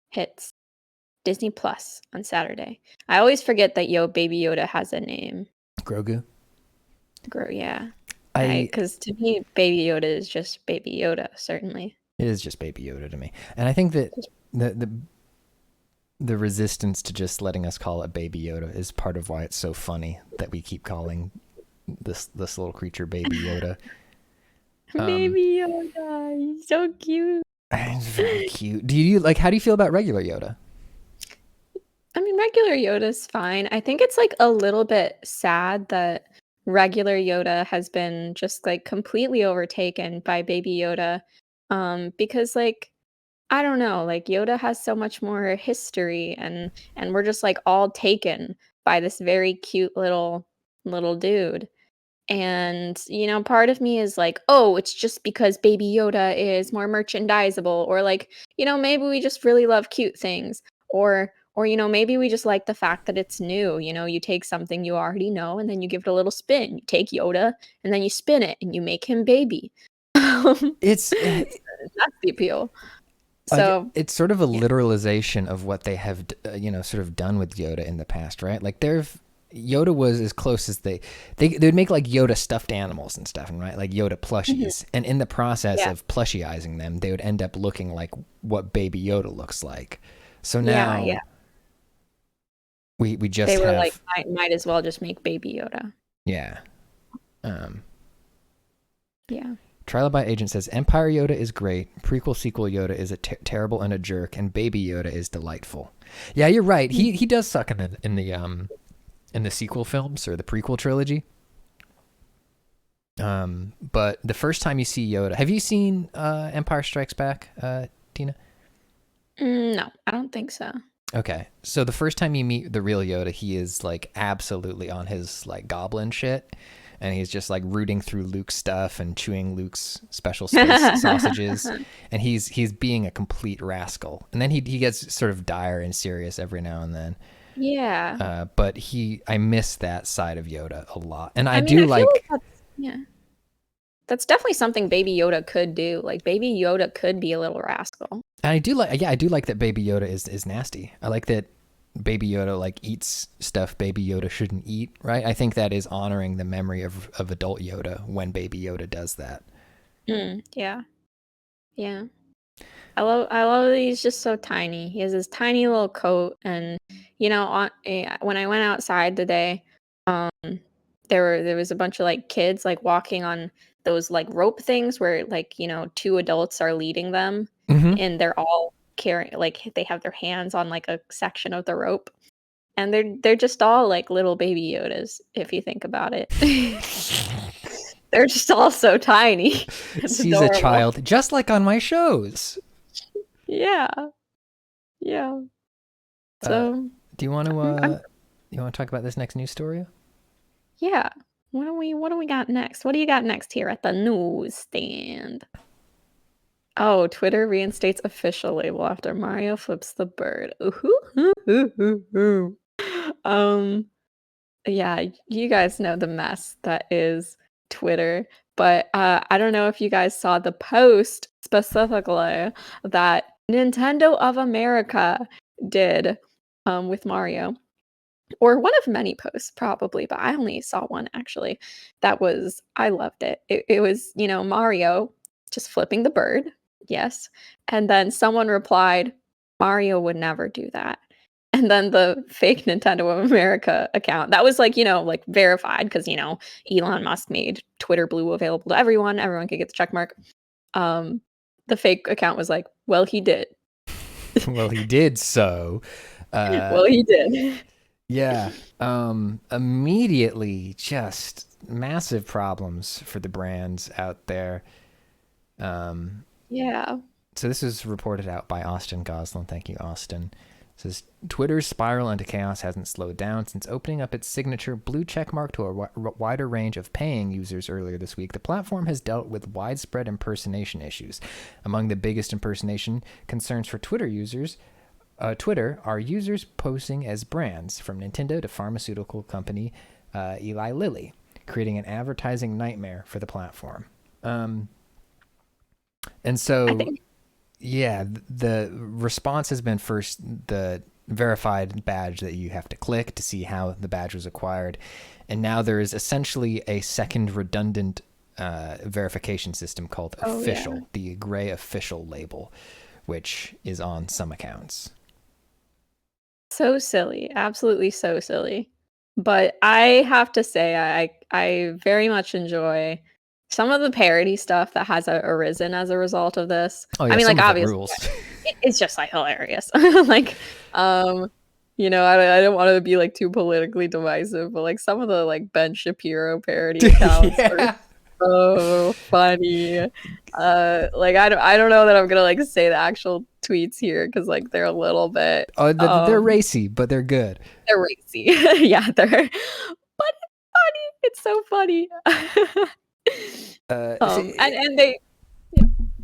hits Disney Plus on Saturday. I always forget that Baby Yoda has a name. Grogu. Yeah. Because to me, Baby Yoda is just Baby Yoda, certainly. It is just Baby Yoda to me. And I think that the resistance to just letting us call it Baby Yoda is part of why it's so funny that we keep calling this little creature Baby Yoda. Baby Yoda, he's so cute. It's very cute. How do you feel about regular Yoda? I mean, regular Yoda's fine. I think it's like a little bit sad that regular Yoda has been just like completely overtaken by Baby Yoda. Because like I don't know, like Yoda has so much more history and we're just like all taken by this very cute little dude. And you know, part of me is like, oh, it's just because Baby Yoda is more merchandisable, or like, you know, maybe we just really love cute things, or you know, maybe we just like the fact that it's new. You know, you take something you already know and then you give it a little spin. You take Yoda and then you spin it and you make him baby. It's That's the appeal. So it's sort of a literalization of what they have, sort of done with Yoda in the past, right? Like Yoda was as close as they would make like Yoda stuffed animals and stuff, and right, like Yoda plushies, and in the process of plushyizing them, they would end up looking like what Baby Yoda looks like. So now, we just they were like, might as well just make Baby Yoda. Yeah. Yeah. Trilobite Agent says Empire Yoda is great, prequel sequel Yoda is terrible and a jerk, and Baby Yoda is delightful. Yeah, you're right. He does suck in the sequel films or the prequel trilogy. But the first time you see Yoda, have you seen Empire Strikes Back, Tina? No, I don't think so. Okay, so the first time you meet the real Yoda, he is like absolutely on his like goblin shit. And he's just like rooting through Luke's stuff and chewing Luke's special space sausages. And he's being a complete rascal. And then he gets sort of dire and serious every now and then. Yeah. But I miss that side of Yoda a lot. And I feel like that's definitely something Baby Yoda could do. Like Baby Yoda could be a little rascal. And I do like that Baby Yoda is nasty. I like that Baby Yoda like eats stuff Baby Yoda shouldn't eat, right? I think that is honoring the memory of adult Yoda when Baby Yoda does that. Yeah. I love that he's just so tiny. He has this tiny little coat, and you know, when I went outside today, there was a bunch of like kids like walking on those like rope things where like, you know, two adults are leading them and they're all carrying like they have their hands on like a section of the rope. And they're just all like little baby Yodas, if you think about it. They're just all so tiny. It's She's adorable. a child, just like on my shows. Yeah. Yeah. So Do you want to talk about this next news story? yeah. What do we got next? What do you got next here at the newsstand? Oh, Twitter reinstates official label after Mario flips the bird. Ooh. Yeah, you guys know the mess that is Twitter, but I don't know if you guys saw the post specifically that Nintendo of America did with Mario, or one of many posts probably, but I only saw one actually. I loved it. It was, you know, Mario just flipping the bird, yes, and then someone replied, Mario would never do that. And then the fake Nintendo of America account that was like, you know, like verified because, you know, Elon Musk made Twitter Blue available to everyone. Everyone could get the check mark. The fake account was like, well, he did. Well, he did so. Well, he did. Yeah. Immediately just massive problems for the brands out there. Yeah. So this is reported out by Austin Goslin. Thank you, Austin. It says Twitter's spiral into chaos hasn't slowed down since opening up its signature blue checkmark to a wider range of paying users earlier this week. The platform has dealt with widespread impersonation issues. Among the biggest impersonation concerns for Twitter are users posing as brands, from Nintendo to pharmaceutical company Eli Lilly, creating an advertising nightmare for the platform. And so, yeah, the response has been first the verified badge that you have to click to see how the badge was acquired. And now there is essentially a second redundant verification system called official, the gray official label, which is on some accounts. So silly. Absolutely so silly. But I have to say, I very much enjoy some of the parody stuff that has arisen as a result of this. Oh, yeah, I mean, like, obviously, rules. It's just like hilarious. Like, you know, I don't want to be like too politically divisive, but like some of the like Ben Shapiro parody accounts are so funny. Like I don't know that I'm gonna like say the actual tweets here because like they're a little bit. They're racy, but they're good. They're racy. Yeah, but it's funny. It's so funny. And they.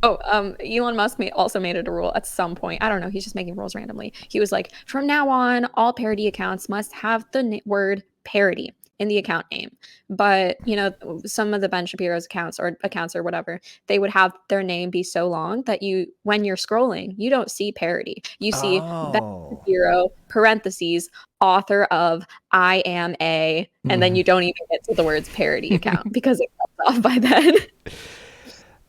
Elon Musk also made it a rule at some point. I don't know. He's just making rules randomly. He was like, from now on, all parody accounts must have the word parody in the account name. But, you know, some of the Ben Shapiro's accounts or whatever, they would have their name be so long that when you're scrolling, you don't see parody. You see Ben Shapiro, parentheses, author of I am a, and then you don't even get to the words parody account because it cuts off by then.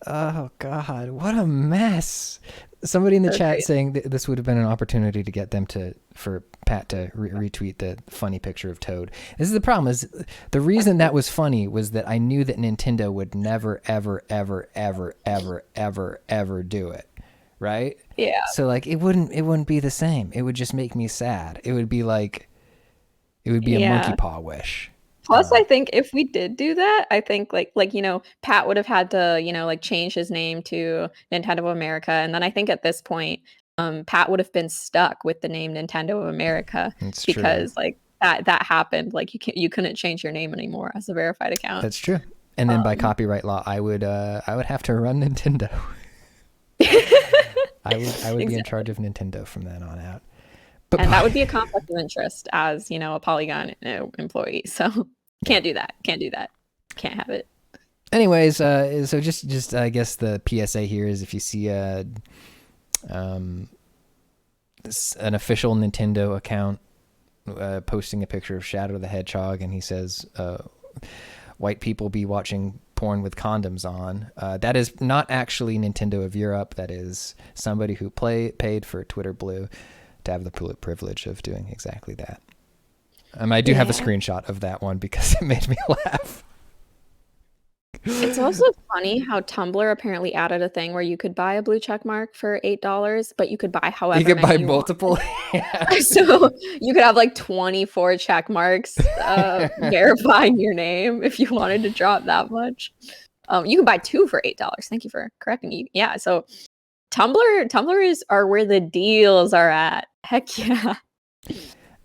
Oh God, what a mess! Somebody in the chat saying that this would have been an opportunity to get them for Pat to retweet the funny picture of Toad. This is the problem: is the reason that was funny was that I knew that Nintendo would never, ever, ever, ever, ever, ever, ever do it, right? Yeah. So like, it wouldn't be the same. It would just make me sad. It would be like, a monkey paw wish. Plus, I think if we did do that, I think like you know, Pat would have had to, you know, like change his name to Nintendo of America, and then I think at this point, Pat would have been stuck with the name Nintendo of America because like that happened. Like you couldn't change your name anymore as a verified account. That's true. And then by copyright law, I would have to run Nintendo. I would be in charge of Nintendo from then on out. And that would be a conflict of interest as, you know, a Polygon employee. So can't do that. Can't have it. Anyways, so just I guess the PSA here is if you see an official Nintendo account posting a picture of Shadow the Hedgehog and he says white people be watching porn with condoms on, that is not actually Nintendo of Europe. That is somebody who paid for Twitter Blue to have the privilege of doing exactly that. I do have a Yeah. screenshot of that one because it made me laugh. It's also funny how Tumblr apparently added a thing where you could buy a blue check mark for $8, but you could buy however You could buy many you want. multiple. Yeah. So you could have like 24 check marks verifying your name if you wanted to drop that much. You can buy 2 for $8. Thank you for correcting me. Yeah, so Tumblr are where the deals are at. Heck yeah.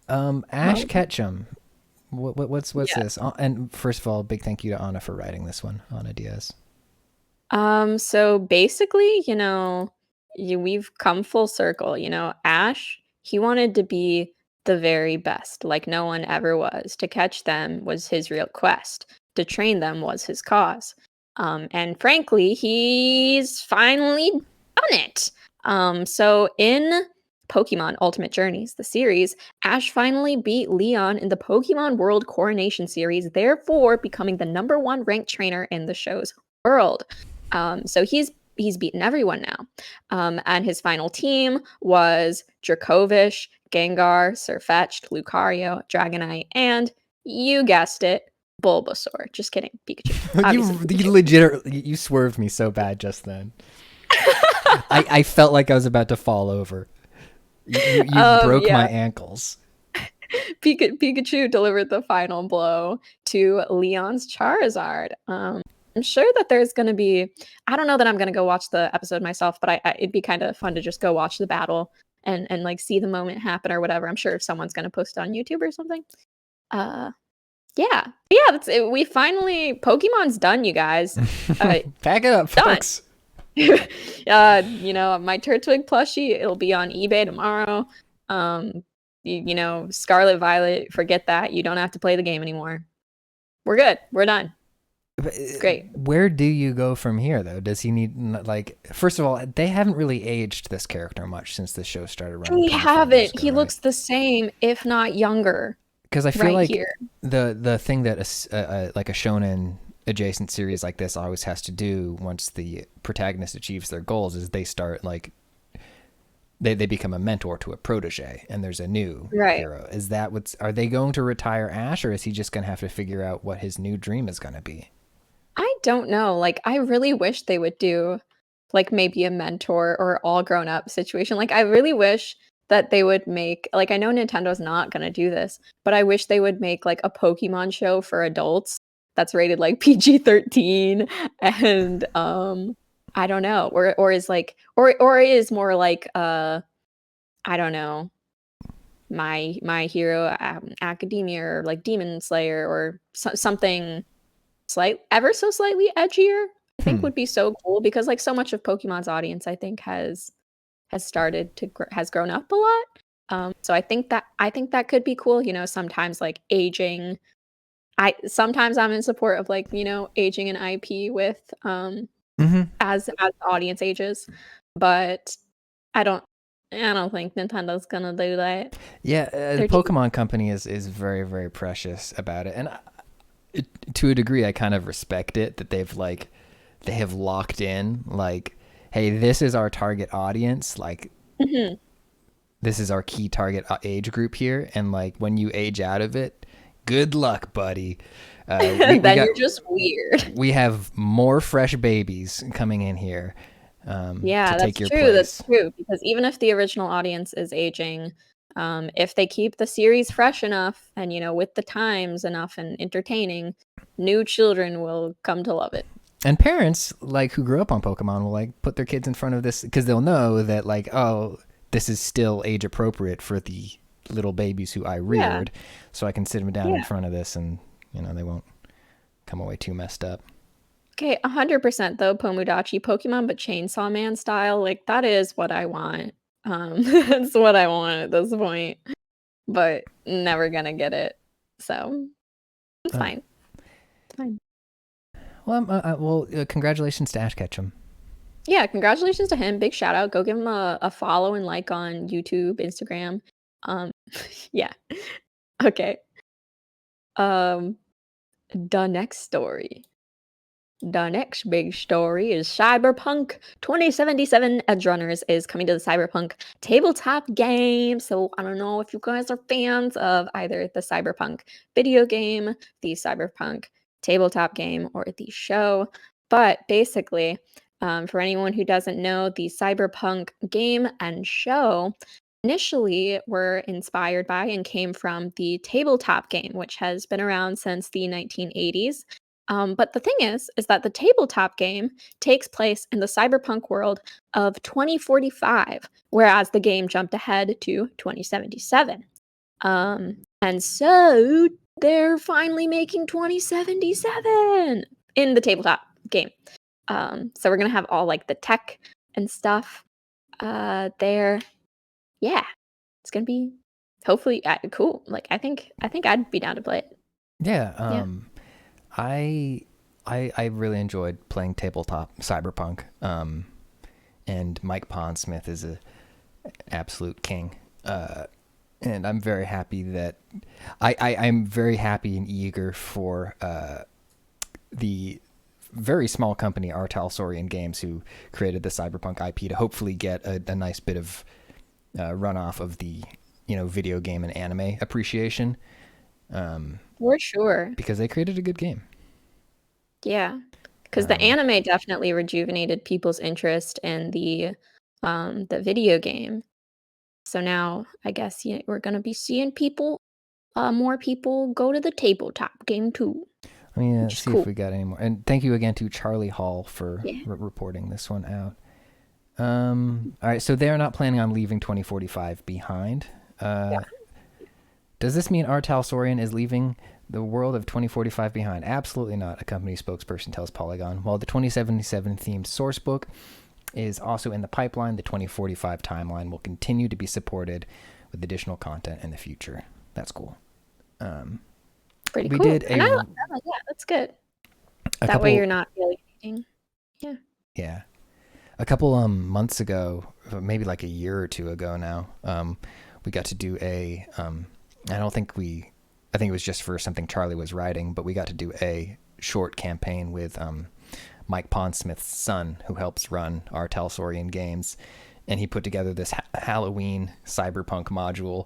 Ash Ketchum. What's Yeah. this? And first of all, big thank you to Anna for writing this one, Anna Diaz. So basically, we've come full circle. Ash, he wanted to be the very best, like no one ever was. To catch them was his real quest. To train them was his cause. And frankly, he's finally done it. So in Pokemon Ultimate Journeys, the series, Ash finally beat Leon in the Pokemon World Coronation Series, therefore becoming the #1 ranked trainer in the show's world. So he's beaten everyone now. And his final team was Dracovish, Gengar, Sirfetch'd, Lucario, Dragonite, and you guessed it, Bulbasaur. Just kidding, Pikachu. You legit you swerved me so bad just then. I felt like I was about to fall over. You broke my ankles. Pikachu delivered the final blow to Leon's Charizard. I'm sure that there's going to be, I don't know that I'm going to go watch the episode myself, but it'd be kind of fun to just go watch the battle and like see the moment happen or whatever. I'm sure someone's going to post it on YouTube or something. Yeah, that's it. We finally, Pokemon's done, you guys. Pack it up, done. folks. My Turtwig plushie, it'll be on eBay tomorrow. Scarlet Violet, forget that. You don't have to play the game anymore. We're good. We're done. It's great. Where do you go from here, though? Does he need, first of all, they haven't really aged this character much since the show started running. We haven't. He looks the same, if not younger. Because I feel like here. the thing that like a shonen adjacent series like this always has to do once the protagonist achieves their goals is they start they become a mentor to a protege and there's a new hero. Is that are they going to retire Ash, or is he just going to have to figure out what his new dream is going to be? I don't know. I really wish they would do maybe a mentor or all grown up situation. I really wish that they would make, I know Nintendo's not going to do this, but I wish they would make a Pokemon show for adults that's rated PG-13 and I don't know, or is is more I don't know, My Hero Academia or Demon Slayer or something ever so slightly edgier. I think would be so cool because so much of Pokemon's audience I think has started to has grown up a lot. So I think that could be cool. Sometimes aging. Sometimes I'm in support of aging an IP with as the audience ages, but I don't think Nintendo's gonna do that. Yeah, the Pokemon company is very, very precious about it, and to a degree, I kind of respect it that they have locked in hey, this is our target audience, this is our key target age group here, and when you age out of it, good luck, buddy. You're just weird. We have more fresh babies coming in here. Yeah, to take your true. place. That's true. Because even if the original audience is aging, if they keep the series fresh enough and with the times enough and entertaining, new children will come to love it. And parents who grew up on Pokemon will put their kids in front of this because they'll know that oh, this is still age appropriate for the little babies who I reared, so I can sit them down in front of this and they won't come away too messed up. Okay, 100% though, Pomudachi, Pokemon but Chainsaw Man style, that is what I want. That's what I want at this point, but never gonna get it, so it's fine. It's fine. Well, congratulations to Ash Ketchum. Yeah, congratulations to him. Big shout out. Go give him a follow and on YouTube, Instagram. Yeah. Okay. The next story. the next big story is Cyberpunk 2077 Edgerunners is coming to the Cyberpunk tabletop game. So I don't know if you guys are fans of either the Cyberpunk video game, the Cyberpunk tabletop game, or the show. But basically, for anyone who doesn't know, the Cyberpunk game and show initially were inspired by and came from the tabletop game, which has been around since the 1980s. But the thing is that the tabletop game takes place in the cyberpunk world of 2045, whereas the game jumped ahead to 2077. And so they're finally making 2077 in the tabletop game. So we're gonna have all like the tech and stuff there. Yeah, it's gonna be hopefully cool. Like I think I'd be down to play it. Yeah. I really enjoyed playing tabletop Cyberpunk. And Mike Pondsmith is a absolute king. And I'm very happy that I'm very happy and eager for the very small company Artalsorian Games, who created the Cyberpunk IP, to hopefully get a nice bit of runoff of the video game and anime appreciation. For sure. Because they created a good game. Yeah, because the anime definitely rejuvenated people's interest in the video game. So now I guess we're gonna be seeing more people go to the tabletop game too. I mean, let's see if we got any more. And thank you again to Charlie Hall for reporting this one out. All right, so they're not planning on leaving 2045 behind. Does this mean Artalsorian is leaving the world of 2045 behind? Absolutely not, a company spokesperson tells Polygon. While the 2077 themed source book is also in the pipeline, the 2045 timeline will continue to be supported with additional content in the future. That's cool. Pretty cool. Yeah, that's good. That way you're not alienating. Yeah. Yeah. A couple months ago, maybe like a year or two ago now, we got to do I think it was just for something Charlie was writing, but we got to do a short campaign with Mike Pondsmith's son, who helps run our Talsorian Games, and he put together this Halloween cyberpunk module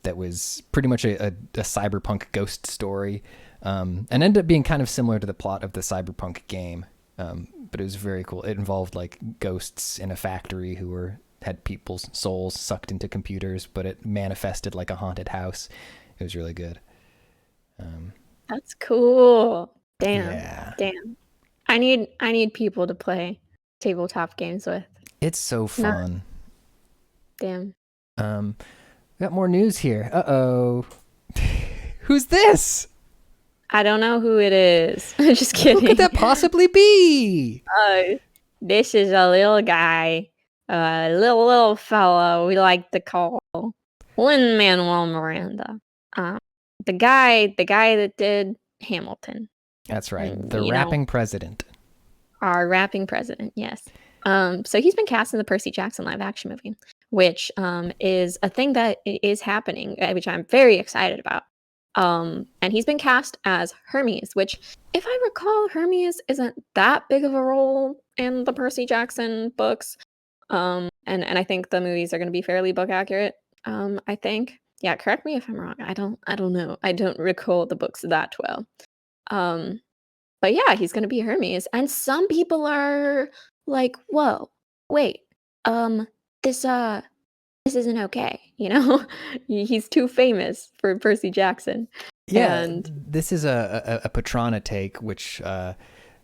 that was pretty much a cyberpunk ghost story, and ended up being kind of similar to the plot of the cyberpunk game, but it was very cool. It involved like ghosts in a factory who had people's souls sucked into computers, but it manifested like a haunted house. It was really good. That's cool. Damn. Yeah. Damn. I need people to play tabletop games with. It's so fun. Damn. Got more news here. Uh-oh. Who's this? I don't know who it is. Just kidding. Who could that possibly be? This is a little guy. Little fellow we like to call Lin-Manuel Miranda. The guy that did Hamilton. That's right. The rapping president. Our rapping president, yes. So he's been cast in the Percy Jackson live action movie, which is a thing that is happening, which I'm very excited about. And he's been cast as Hermes, which, if I recall, Hermes isn't that big of a role in the Percy Jackson books. And I think the movies are going to be fairly book accurate. I think. Yeah, correct me if I'm wrong. I don't know. I don't recall the books that well. But yeah, he's going to be Hermes, and some people are like, "Whoa, wait, this isn't okay." He's too famous for Percy Jackson. Yeah, and this is a Patrana take, which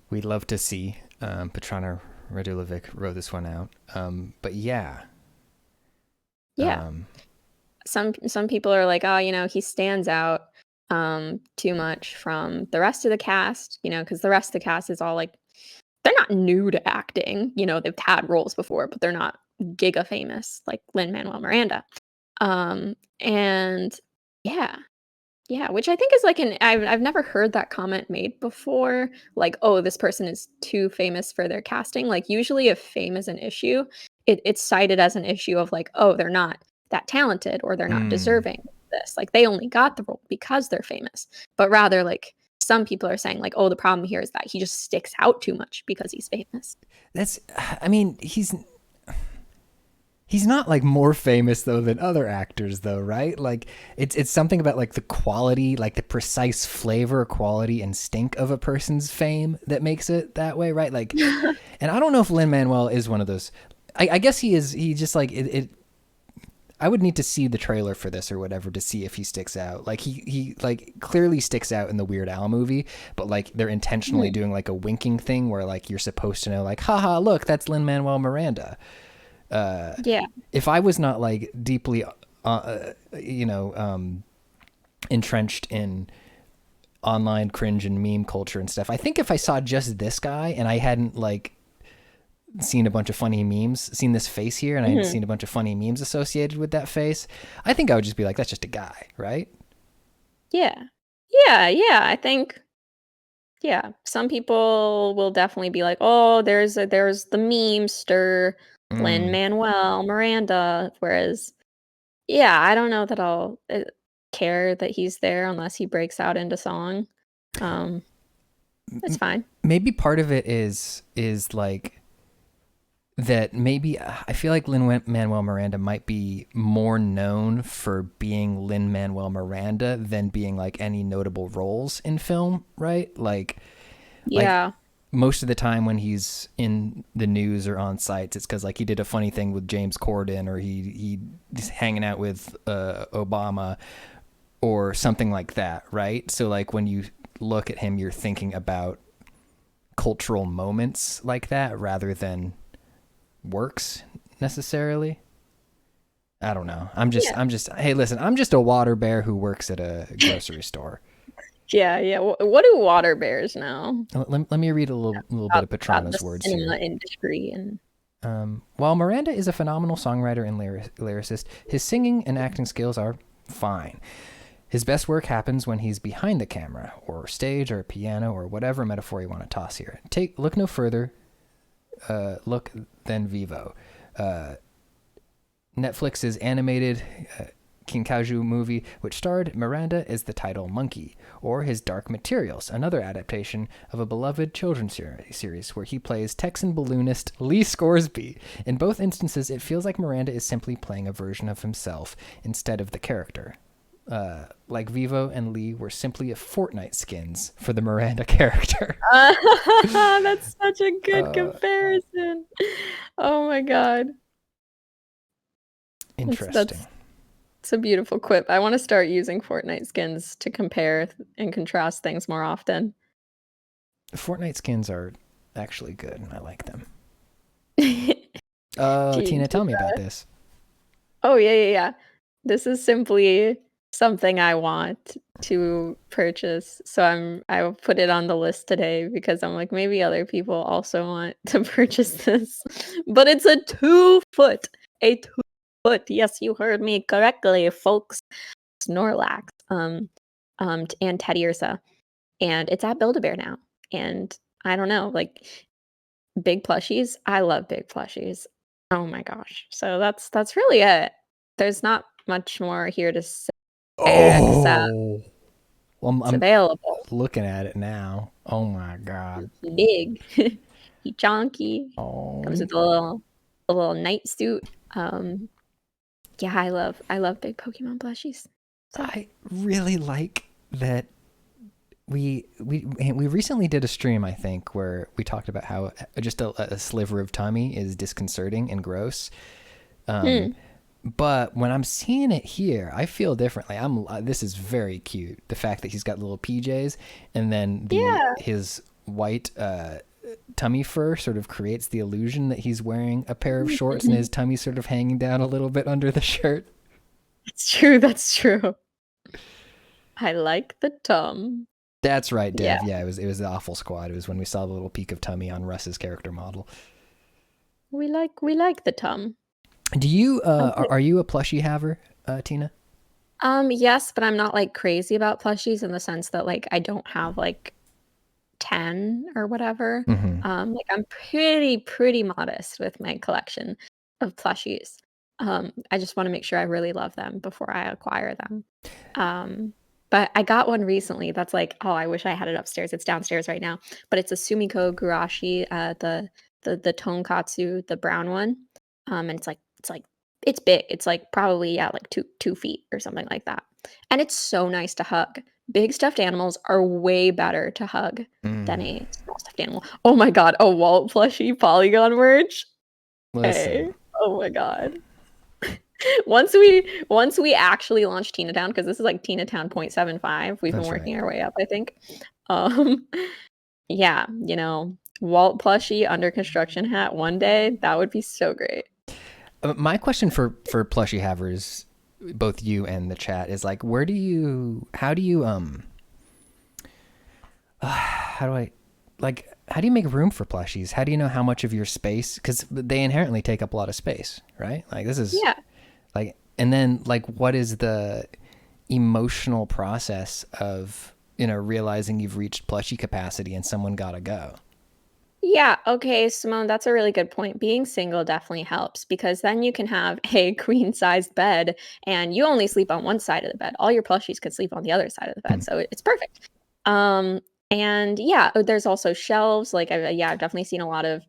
we'd love to see. Patrana Radulovic wrote this one out. But yeah. Some people are like, oh, he stands out too much from the rest of the cast, because the rest of the cast is all like, they're not new to acting. They've had roles before, but they're not giga famous like Lin-Manuel Miranda. And yeah, which I think is like I've never heard that comment made before, like, oh, this person is too famous for their casting. Like, usually if fame is an issue, it's cited as an issue of like, oh, they're not that talented, or they're not deserving of this. Like, they only got the role because they're famous. But rather, like, some people are saying like, oh, the problem here is that he just sticks out too much because he's famous. I mean, he's not like more famous though than other actors though, right? Like it's something about like the quality, like the precise flavor, quality, and stink of a person's fame that makes it that way, right? Like, and I don't know if Lin-Manuel is one of those. I guess he is. He just like it. I would need to see the trailer for this or whatever to see if he sticks out. Like he like clearly sticks out in the Weird Al movie, but like they're intentionally doing like a winking thing where like you're supposed to know like, haha, look, that's Lin-Manuel Miranda. Yeah. If I was not like deeply, entrenched in online cringe and meme culture and stuff, I think if I saw just this guy and I hadn't like seen a bunch of funny memes, seen this face here, and I hadn't seen a bunch of funny memes associated with that face, I think I would just be like, that's just a guy, right? Yeah. I think, yeah, some people will definitely be like, oh, there's the memester Lin-Manuel Miranda, whereas, yeah, I don't know that I'll care that he's there unless he breaks out into song. It's fine. Maybe part of it is like that maybe I feel like Lin-Manuel Miranda might be more known for being Lin-Manuel Miranda than being like any notable roles in film, right? Like, yeah. Most of the time when he's in the news or on sites, it's because like he did a funny thing with James Corden, or he's hanging out with Obama or something like that, right? So like when you look at him, you're thinking about cultural moments like that rather than works necessarily. I don't know. I'm just hey, listen, I'm just a water bear who works at a grocery store. Yeah. What do water bears know? Let me read a little bit of Petrana's words here. Industry and while Miranda is a phenomenal songwriter and lyricist, his singing and acting skills are fine. His best work happens when he's behind the camera or stage or piano or whatever metaphor you want to toss here. Look no further than Vivo. Netflix's animated Kinkaju movie, which starred Miranda as the title monkey, or his Dark Materials, another adaptation of a beloved children's series where he plays Texan balloonist Lee Scoresby. In both instances, it feels like Miranda is simply playing a version of himself instead of the character. Like Vivo and Lee were simply Fortnite skins for the Miranda character. That's such a good comparison. Oh my god. Interesting. It's a beautiful quip. I want to start using Fortnite skins to compare and contrast things more often. Fortnite skins are actually good, and I like them. Gee, Tina, tell me about this. Oh, yeah. This is simply something I want to purchase. So I put it on the list today because I'm like, maybe other people also want to purchase this. But it's a 2-foot. A 2-foot. Yes, you heard me correctly, folks. Snorlax. And Teddy Ursa. And it's at Build-A-Bear now. And I don't know, like big plushies. I love big plushies. Oh my gosh. So that's really it. There's not much more here to say. Except well, it's available. Looking at it now. Oh my god. He big. He chonky. Oh. Comes with a little night suit. Yeah, I love big Pokemon plushies. So. I really like that we recently did a stream, I think, where we talked about how just a sliver of tummy is disconcerting and gross. But when I'm seeing it here, I feel differently. This is very cute. The fact that he's got little PJs and then his white tummy fur sort of creates the illusion that he's wearing a pair of shorts and his tummy sort of hanging down a little bit under the shirt. It's true. That's true. I like the tum. That's right, Dev. Yeah, it was the Awful Squad. It was when we saw the little peek of tummy on Russ's character model. We like the tum. Do you are you a plushie haver, Tina? Yes, but I'm not like crazy about plushies in the sense that like I don't have like 10 or whatever. Like I'm pretty modest with my collection of plushies. I just want to make sure I really love them before I acquire them. But I got one recently that's like, oh, I wish I had it upstairs. It's downstairs right now. But it's a Sumiko Gurashi, the tonkatsu, the brown one. And it's big. It's like probably like 2 feet or something like that. And it's so nice to hug. Big stuffed animals are way better to hug than a small stuffed animal. Oh my god, a Walt plushie Polygon merch. Listen. Hey. Oh my god. Once we actually launch Tina Town, because this is like Tina Town 0.75, we've been That's working right. our way up, I think. Yeah, Walt plushie under construction hat one day, that would be so great. My question for plushie havers, both you and the chat, is like, how do you make room for plushies? How do you know how much of your space, because they inherently take up a lot of space, right? Like this is like, and then like, what is the emotional process of, realizing you've reached plushie capacity and someone gotta go? Yeah, okay, Simone, that's a really good point. Being single definitely helps because then you can have a queen-sized bed and you only sleep on one side of the bed. All your plushies can sleep on the other side of the bed, so it's perfect. And yeah, there's also shelves. Like, I've definitely seen a lot of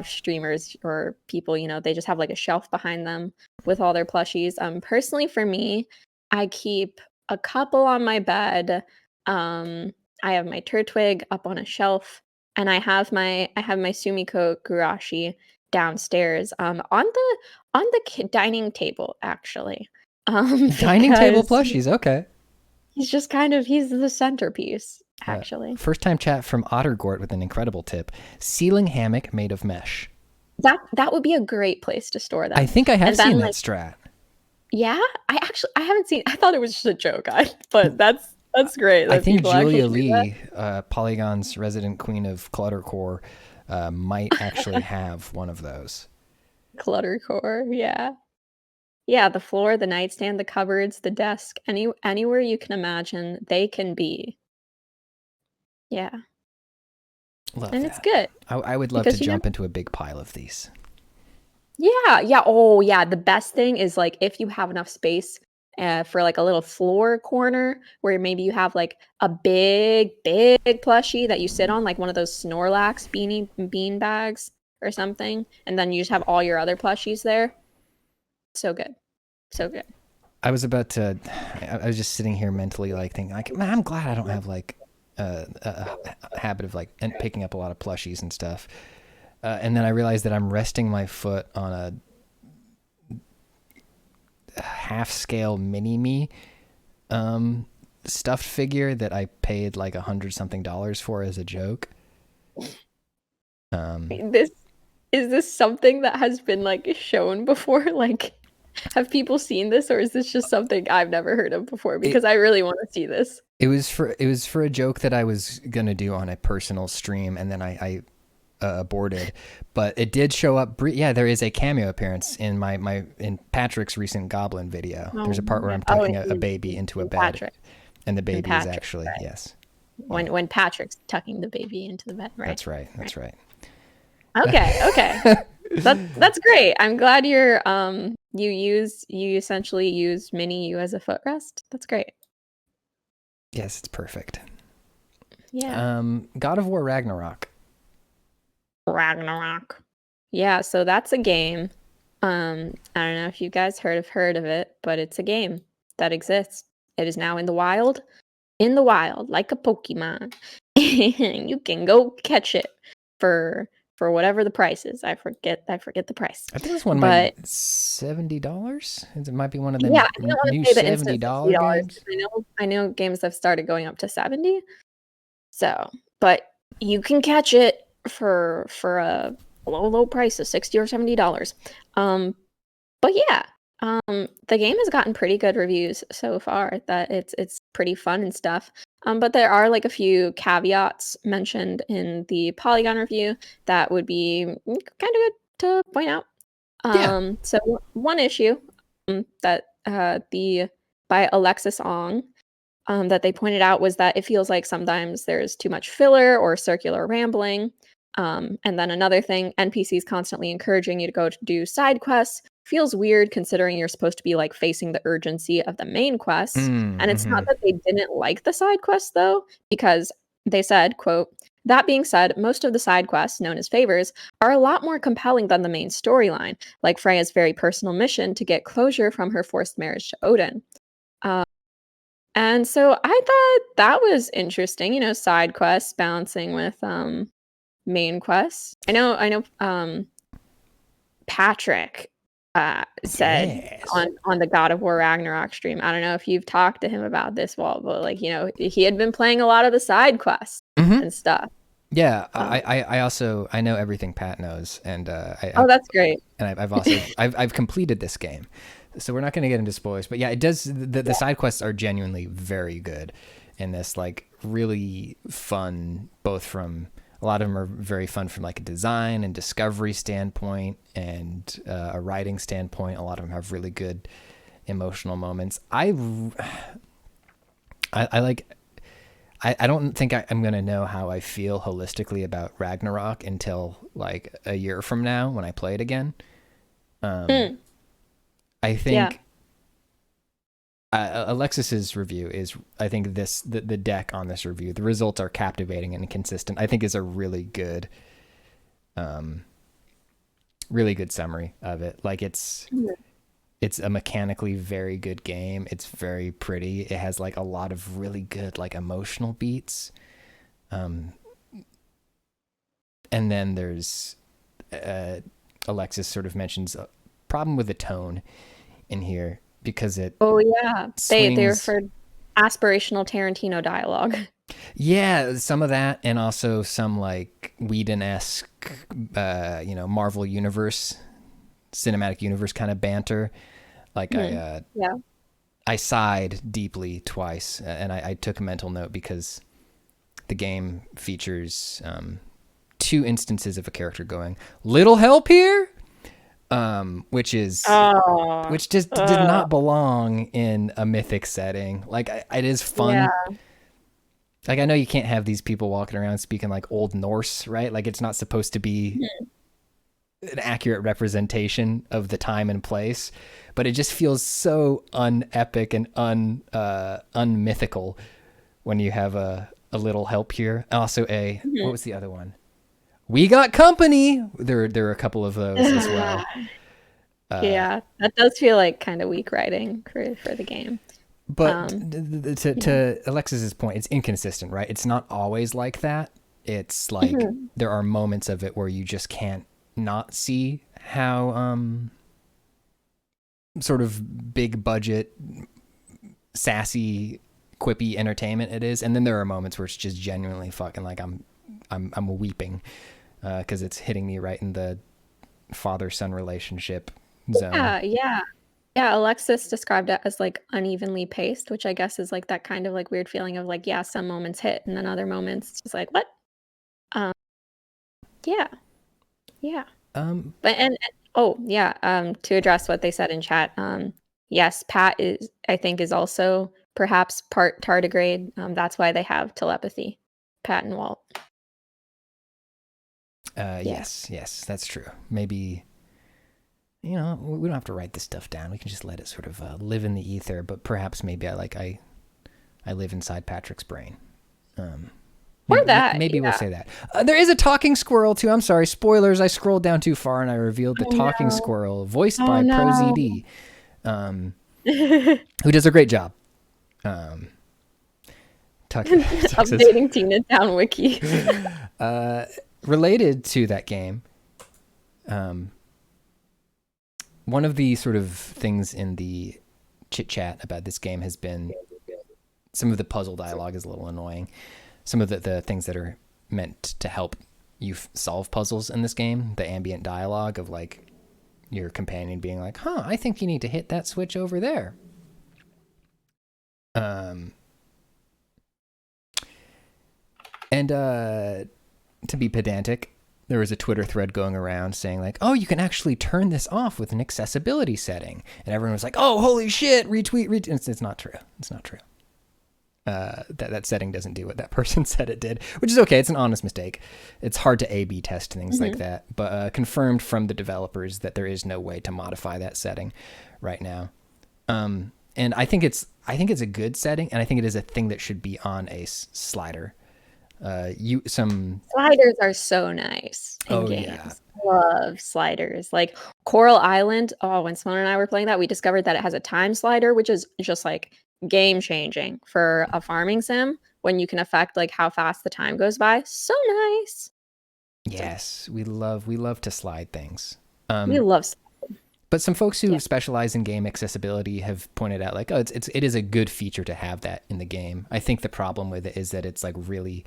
streamers or people, they just have like a shelf behind them with all their plushies. Personally, for me, I keep a couple on my bed. I have my Turtwig up on a shelf. And I have my Sumiko Gurashi downstairs, on the dining table, actually. Dining table Because plushies, okay. he's the centerpiece, actually. First time chat from Ottergort with an incredible tip. Ceiling hammock made of mesh. That would be a great place to store them. I think I have seen that strat. Yeah? I haven't seen, I thought it was just a joke, but that's great. I think Julia Lee, Polygon's resident queen of Cluttercore, might actually have one of those. Cluttercore, yeah. Yeah, the floor, the nightstand, the cupboards, the desk, anywhere you can imagine, they can be. Yeah. Love and that. It's good. I would love to jump into a big pile of these. Yeah. Oh, yeah. The best thing is like if you have enough space for like a little floor corner where maybe you have like a big plushie that you sit on, like one of those Snorlax bean bags or something, and then you just have all your other plushies there. So good. I was just sitting here mentally like thinking like, man, I'm glad I don't have like a habit of like picking up a lot of plushies and stuff. And then I realized that I'm resting my foot on a half-scale mini-me stuffed figure that I paid like $100-something for as a joke. Is this something that has been like shown before? Like, have people seen this, or is this just something I've never heard of before? Because I really want to see this. It was for a joke that I was gonna do on a personal stream, and then I aborted, but it did show up. Yeah, there is a cameo appearance in in Patrick's recent Goblin video. There's a part where I'm tucking a baby into a bed, Patrick. And the baby is actually right. Yes. When Patrick's tucking the baby into the bed, right? That's right. That's right. Okay. That's great. I'm glad you essentially use mini you as a footrest. That's great. Yes, it's perfect. Yeah. God of War Ragnarok. Yeah, so that's a game. I don't know if you guys heard of it, but it's a game that exists. It is now in the wild, like a Pokemon. You can go catch it for whatever the price is. I forget the price. I think this one might be $70. It might be one of them new $70 games. I know games have started going up to 70. So, but you can catch it for a low price of $60 or $70. But yeah, the game has gotten pretty good reviews so far. That it's pretty fun and stuff. But there are like a few caveats mentioned in the Polygon review that would be kind of good to point out. So one issue that by Alexis Ong that they pointed out was that it feels like sometimes there's too much filler or circular rambling. And then another thing, NPCs constantly encouraging you to go to do side quests feels weird considering you're supposed to be like facing the urgency of the main quest. And it's not that they didn't like the side quests though, because they said, quote, that being said, most of the side quests, known as favors, are a lot more compelling than the main storyline, like Freya's very personal mission to get closure from her forced marriage to Odin. And so I thought that was interesting, side quests balancing with main quests. I know Patrick said on the God of War Ragnarok stream. I don't know if you've talked to him about this, Walt, but he had been playing a lot of the side quests and stuff. Yeah, I know everything Pat knows, and that's great. And I've completed this game, so we're not going to get into spoilers. But yeah, it does. The side quests are genuinely very good in this, like really fun. Both from a lot of them are very fun from like a design and discovery standpoint, and a writing standpoint. A lot of them have really good emotional moments. I don't think I'm going to know how I feel holistically about Ragnarok until like a year from now when I play it again. I think Alexis's review is, I think the deck on this review, the results are captivating and consistent. I think is a really good summary of it. Like it's a mechanically very good game. It's very pretty. It has like a lot of really good like emotional beats. And then there's Alexis sort of mentions a problem with the tone in here because it they referred aspirational Tarantino dialogue. Yeah, some of that, and also some like Whedon-esque Marvel universe, cinematic universe kind of banter. Like I sighed deeply twice, and I took a mental note because the game features 2 instances of a character going, "Little help here," which just did not belong in a mythic setting. Like it is fun. Yeah. Like I know you can't have these people walking around speaking like Old Norse, right? Like it's not supposed to be an accurate representation of the time and place, but it just feels so unepic and unmythical when you have a little help here. Also what was the other one? We got company. There are a couple of those as well. Yeah, that does feel like kind of weak writing for the game. But to Alexis's point, it's inconsistent, right? It's not always like that. It's like there are moments of it where you just can't not see how sort of big budget, sassy, quippy entertainment it is, and then there are moments where it's just genuinely fucking like I'm weeping because it's hitting me right in the father-son relationship zone. Yeah, Alexis described it as like unevenly paced, which I guess is like that kind of like weird feeling of like, yeah, some moments hit and then other moments it's just like, what? To address what they said in chat, yes, Pat is also perhaps part tardigrade. That's why they have telepathy, Pat and Walt. Yes, that's true. Maybe, we don't have to write this stuff down. We can just let it sort of live in the ether. But perhaps maybe I live inside Patrick's brain. Maybe we'll say that. There is a talking squirrel too. I'm sorry, spoilers. I scrolled down too far and I revealed the talking squirrel, voiced by ProZD, who does a great job. Updating Tina Town Wiki. Related to that game, one of the sort of things in the chit chat about this game has been some of the puzzle dialogue is a little annoying. Some of the things that are meant to help you solve puzzles in this game, the ambient dialogue of like your companion being like, I think you need to hit that switch over there. And to be pedantic, there was a Twitter thread going around saying like, oh, you can actually turn this off with an accessibility setting. And everyone was like, oh, holy shit, retweet. It's not true. It's not true. that setting doesn't do what that person said it did, which is okay. It's an honest mistake. It's hard to A/B test things like that, but confirmed from the developers that there is no way to modify that setting right now. And I think it's a good setting, and I think it is a thing that should be on a slider. Sliders are so nice in games. Yeah. Love sliders. Like Coral Island. Oh, when Simone and I were playing that, we discovered that it has a time slider, which is just like game changing for a farming sim when you can affect like how fast the time goes by. So nice. Yes, we love to slide things. We love. But some folks who specialize in game accessibility have pointed out, like, oh, it is a good feature to have that in the game. I think the problem with it is that it's like really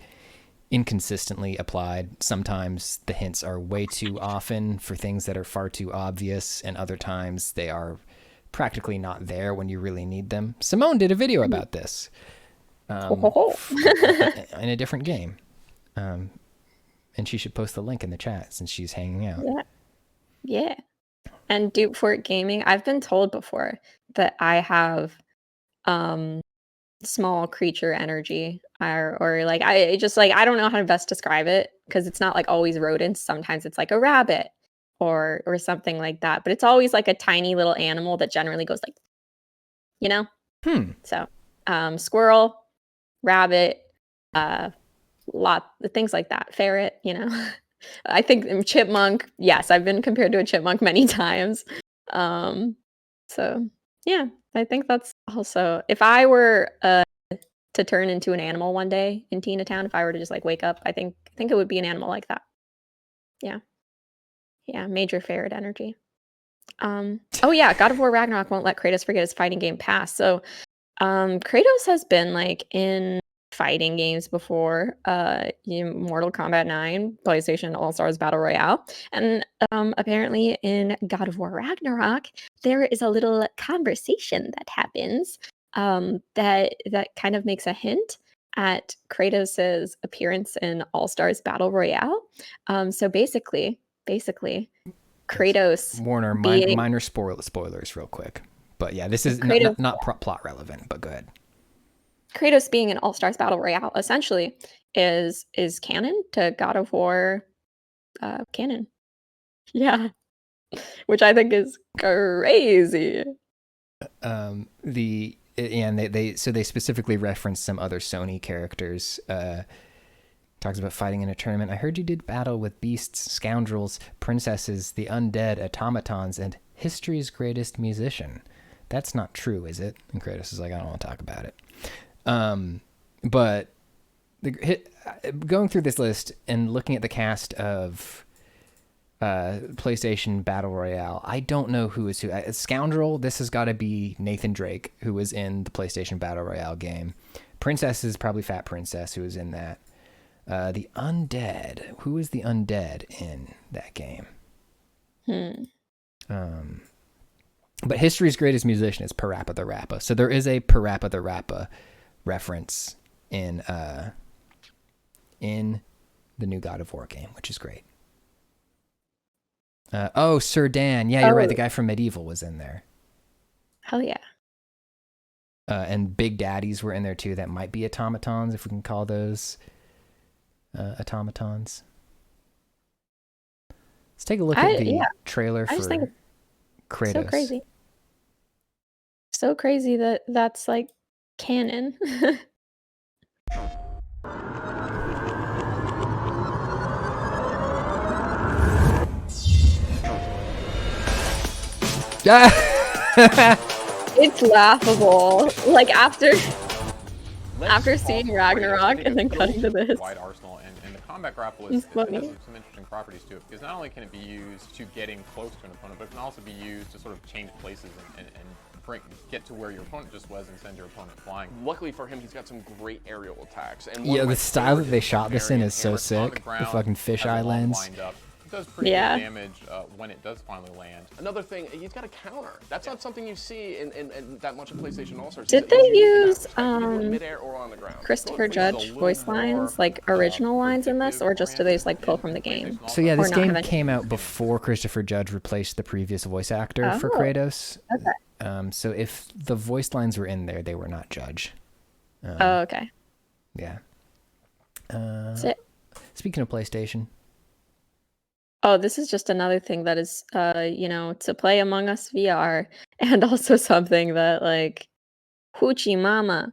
inconsistently applied. Sometimes the hints are way too often for things that are far too obvious, and other times they are practically not there when you really need them. Simone did a video about this in a different game. And she should post the link in the chat since she's hanging out. Yeah. And Dupe Fort Gaming, I've been told before that I have small creature energy, or like I don't know how to best describe it, because it's not like always rodents. Sometimes it's like a rabbit or something like that, but it's always like a tiny little animal that generally goes like, you know. So squirrel, rabbit, things like that, ferret, you know. I think chipmunk. Yes, I've been compared to a chipmunk many times. So yeah, I think that's also, if I were to turn into an animal one day in Tina Town, if I were to just like wake up, I think it would be an animal like that. Yeah, major ferret energy. Oh yeah, God of War Ragnarok won't let Kratos forget his fighting game past. So Kratos has been like in fighting games before, Mortal Kombat 9, PlayStation All-Stars Battle Royale, and apparently in God of War Ragnarok there is a little conversation that happens that kind of makes a hint at Kratos's appearance in All-Stars Battle Royale. So basically Kratos, Warner, minor spoilers real quick, but yeah, this is not plot relevant, but go ahead. Kratos being in All-Stars Battle Royale essentially is canon to God of War canon. Yeah. Which I think is crazy. They specifically reference some other Sony characters. Talks about fighting in a tournament. I heard you did battle with beasts, scoundrels, princesses, the undead, automatons, and history's greatest musician. That's not true, is it? And Kratos is like, I don't want to talk about it. But going through this list and looking at the cast of PlayStation Battle Royale, I don't know who is who. Scoundrel, this has got to be Nathan Drake, who was in the PlayStation Battle Royale game. Princess is probably Fat Princess, who was in that. The undead, who is the undead in that game? But history's greatest musician is Parappa the Rappa. So there is a Parappa the Rappa reference in the new God of War game, which is great. Sir Dan. Yeah, you're right. The guy from Medieval was in there. Hell yeah. And Big Daddies were in there too. That might be automatons, if we can call those automatons. Let's take a look at the trailer for Kratos. So crazy that that's like canon. It's laughable. Like after seeing Ragnarok and then cutting to this. Wide arsenal, and the combat grapple has some interesting properties to it, because not only can it be used to get in close to an opponent, but it can also be used to sort of change places and get to where your opponent just was and send your opponent flying. Luckily for him, he's got some great aerial attacks. And yeah, the style that they shot this in is so sick. The fucking fisheye lens. It does pretty good damage when it does finally land. Another thing, he's got a counter. That's not something you see in that much of PlayStation All-Stars. Did they use mid-air or on the ground? Christopher Judge voice lines, like original lines in this, or just do they just like pull from the game? So yeah, this game came out before Christopher Judge replaced the previous voice actor for Kratos. Okay. So if the voice lines were in there, they were not Judge. Oh, okay. Yeah. That's it. Speaking of PlayStation. Oh, this is just another thing that is, to play Among Us VR, and also something that, like, Hoochie Mama,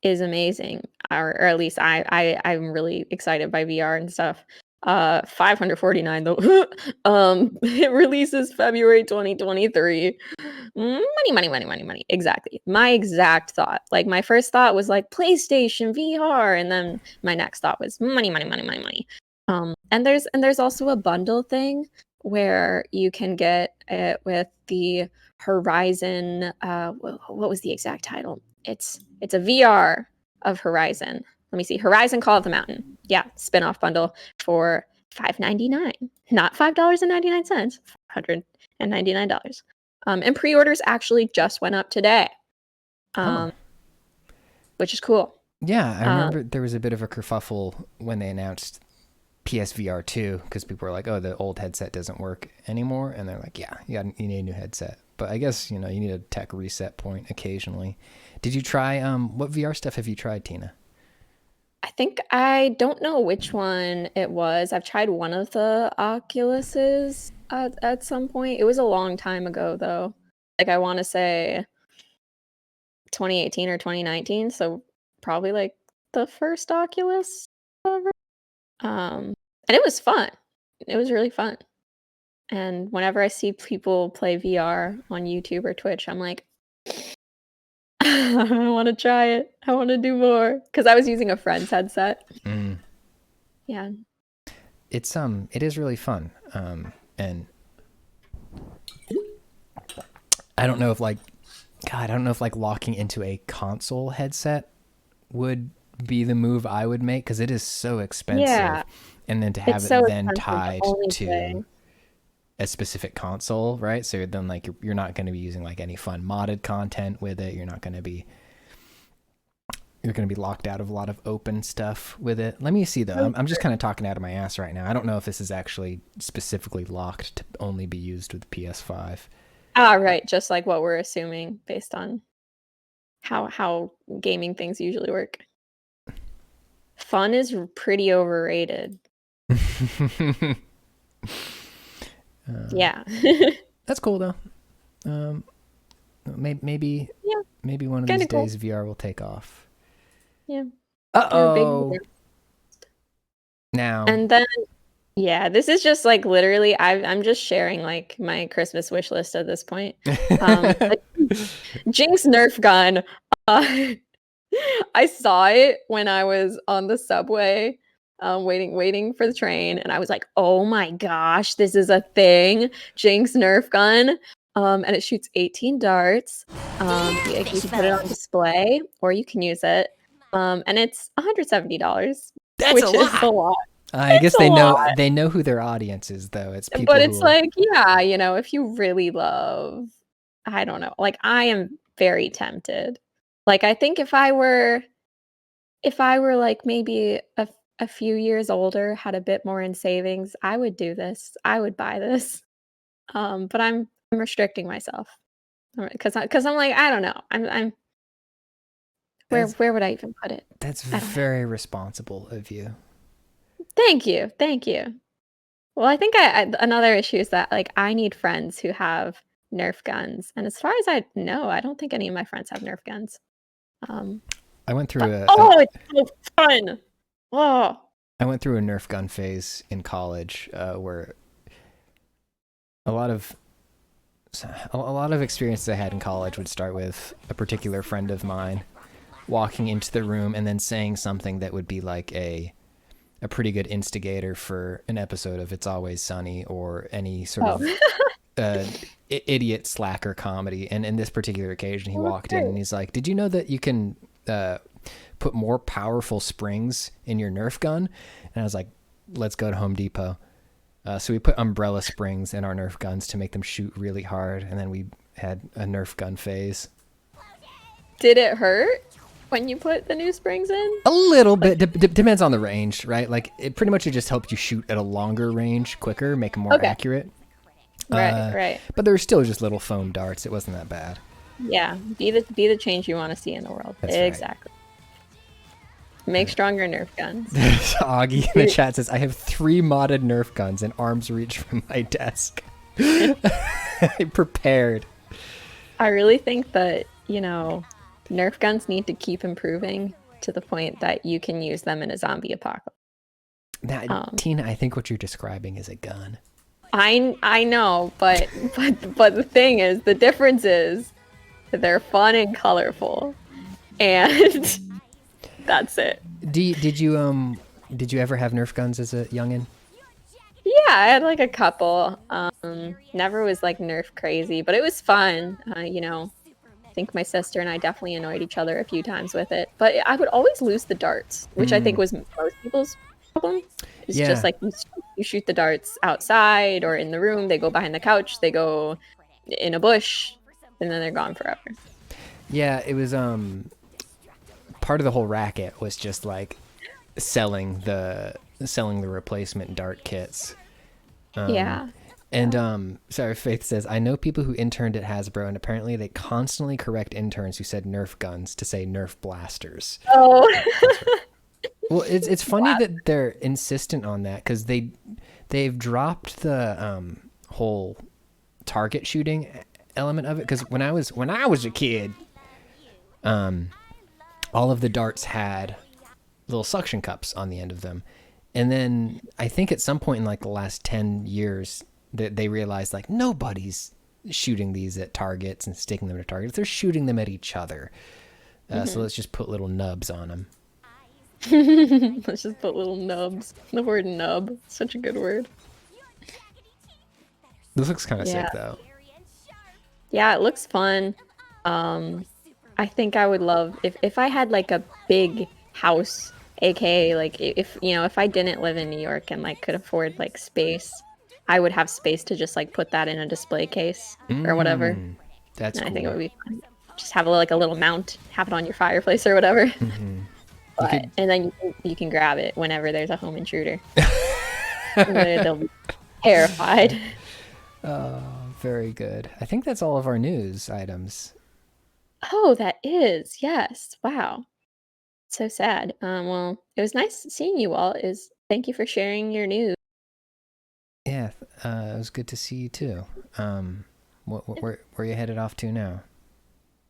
is amazing, or at least I'm really excited by VR and stuff. 549 though. It releases February 2023. Money, money, money, money, money. Exactly. My exact thought. Like, my first thought was like PlayStation VR, and then my next thought was money, money, money, money, money. And there's also a bundle thing where you can get it with the Horizon. What was the exact title? It's a VR of Horizon. Let me see. Horizon Call of the Mountain. Yeah, spin-off bundle for $5.99, not $5.99, $199. And pre-orders actually just went up today, which is cool. Yeah, I remember there was a bit of a kerfuffle when they announced PSVR 2 because people were like, "Oh, the old headset doesn't work anymore," and they're like, "Yeah, you need a new headset." But I guess you need a tech reset point occasionally. Did you try what VR stuff have you tried, Tina? I don't know which one it was. I've tried one of the Oculuses at some point. It was a long time ago though. Like, I want to say 2018 or 2019, so probably like the first Oculus ever. And it was fun. It was really fun. And whenever I see people play VR on YouTube or Twitch, I'm like, I want to try it. I want to do more, because I was using a friend's headset. Yeah. It is really fun. And I don't know if locking into a console headset would be the move I would make, because it is so expensive. Yeah. And then to have It's it so then expensive tied only to play. a specific console, right? So then like you're not going to be using like any fun modded content with it. You're going to be locked out of a lot of open stuff with it. Let me see though. I'm just kind of talking out of my ass right now. I don't know if this is actually specifically locked to only be used with PS5. Right. Just like what we're assuming based on how gaming things usually work. Fun is pretty overrated. Yeah. That's cool though. Maybe one of these days VR will take off. Yeah. Uh-oh. Now. And then, yeah, this is just like literally, I'm just sharing like my Christmas wish list at this point. Like, Jinx Nerf gun. I saw it when I was on the subway, waiting for the train, and I was like, "Oh my gosh, this is a thing!" Jinx Nerf gun, and it shoots 18 darts. You can put it on display, or you can use it, and it's $170. Which is a lot. I guess they know who their audience is, though. It's people. But it's like, yeah, if you really love, I don't know. Like, I am very tempted. Like, I think if I were like maybe a few years older, had a bit more in savings, I would do this. I would buy this. But I'm restricting myself because I'm like, I don't know. I'm where would I even put it? That's very responsible of you. Thank you. Well, I think another issue is that like I need friends who have Nerf guns, and as far as I know, I don't think any of my friends have Nerf guns. I went through it's so fun. Oh. I went through a Nerf gun phase in college, where a lot of experiences I had in college would start with a particular friend of mine walking into the room and then saying something that would be like a pretty good instigator for an episode of It's Always Sunny or any sort of idiot slacker comedy. And in this particular occasion, he walked in and he's like, "Did you know that you can put more powerful springs in your Nerf gun?" And I was like, "Let's go to Home Depot." So we put umbrella springs in our Nerf guns to make them shoot really hard. And then we had a Nerf gun phase. Did it hurt when you put the new springs in? A little bit. Depends on the range, right? Like, it pretty much just helped you shoot at a longer range quicker, make them more accurate. Right. But there were still just little foam darts. It wasn't that bad. Yeah, be the change you want to see in the world. That's right. Exactly. Make stronger Nerf guns. Augie in the chat says, I have 3 modded Nerf guns in arm's reach from my desk. I'm prepared. I really think that, you know, Nerf guns need to keep improving to the point that you can use them in a zombie apocalypse. Now, Tina, I think what you're describing is a gun. I know, but the thing is, the difference is that they're fun and colorful, and that's it. Did you ever have Nerf guns as a youngin? Yeah, I had like a couple. Never was like Nerf crazy, but it was fun. You know, I think my sister and I definitely annoyed each other a few times with it. But I would always lose the darts, which I think was most people's problem. It's just like you shoot the darts outside or in the room. They go behind the couch. They go in a bush, and then they're gone forever. Yeah, it was part of the whole racket was just like selling the replacement dart kits. Yeah. And sorry, Faith says, I know people who interned at Hasbro, and apparently they constantly correct interns who said Nerf guns to say Nerf blasters. Oh. Well, it's funny that they're insistent on that, because they've dropped the whole target shooting element of it. Because when I was a kid, all of the darts had little suction cups on the end of them, and then I think at some point in like the last 10 years that they realized like nobody's shooting these at targets and sticking them to targets. They're shooting them at each other. So let's just put little nubs on them. Let's just put little nubs. The word nub, such a good word. This looks kind of sick though. Yeah, it looks fun. I think I would love if I had like a big house, aka like if I didn't live in New York and like could afford like space, I would have space to just like put that in a display case or whatever. That's cool. I think it would be fun. Just have like a little mount, have it on your fireplace or whatever. And then you can grab it whenever there's a home intruder. They'll be terrified. Oh, very good. I think that's all of our news items. Oh, that is. Yes. Wow. So sad. Well, it was nice seeing you all. Thank you for sharing your news. Yeah, it was good to see you too. Where are you headed off to now?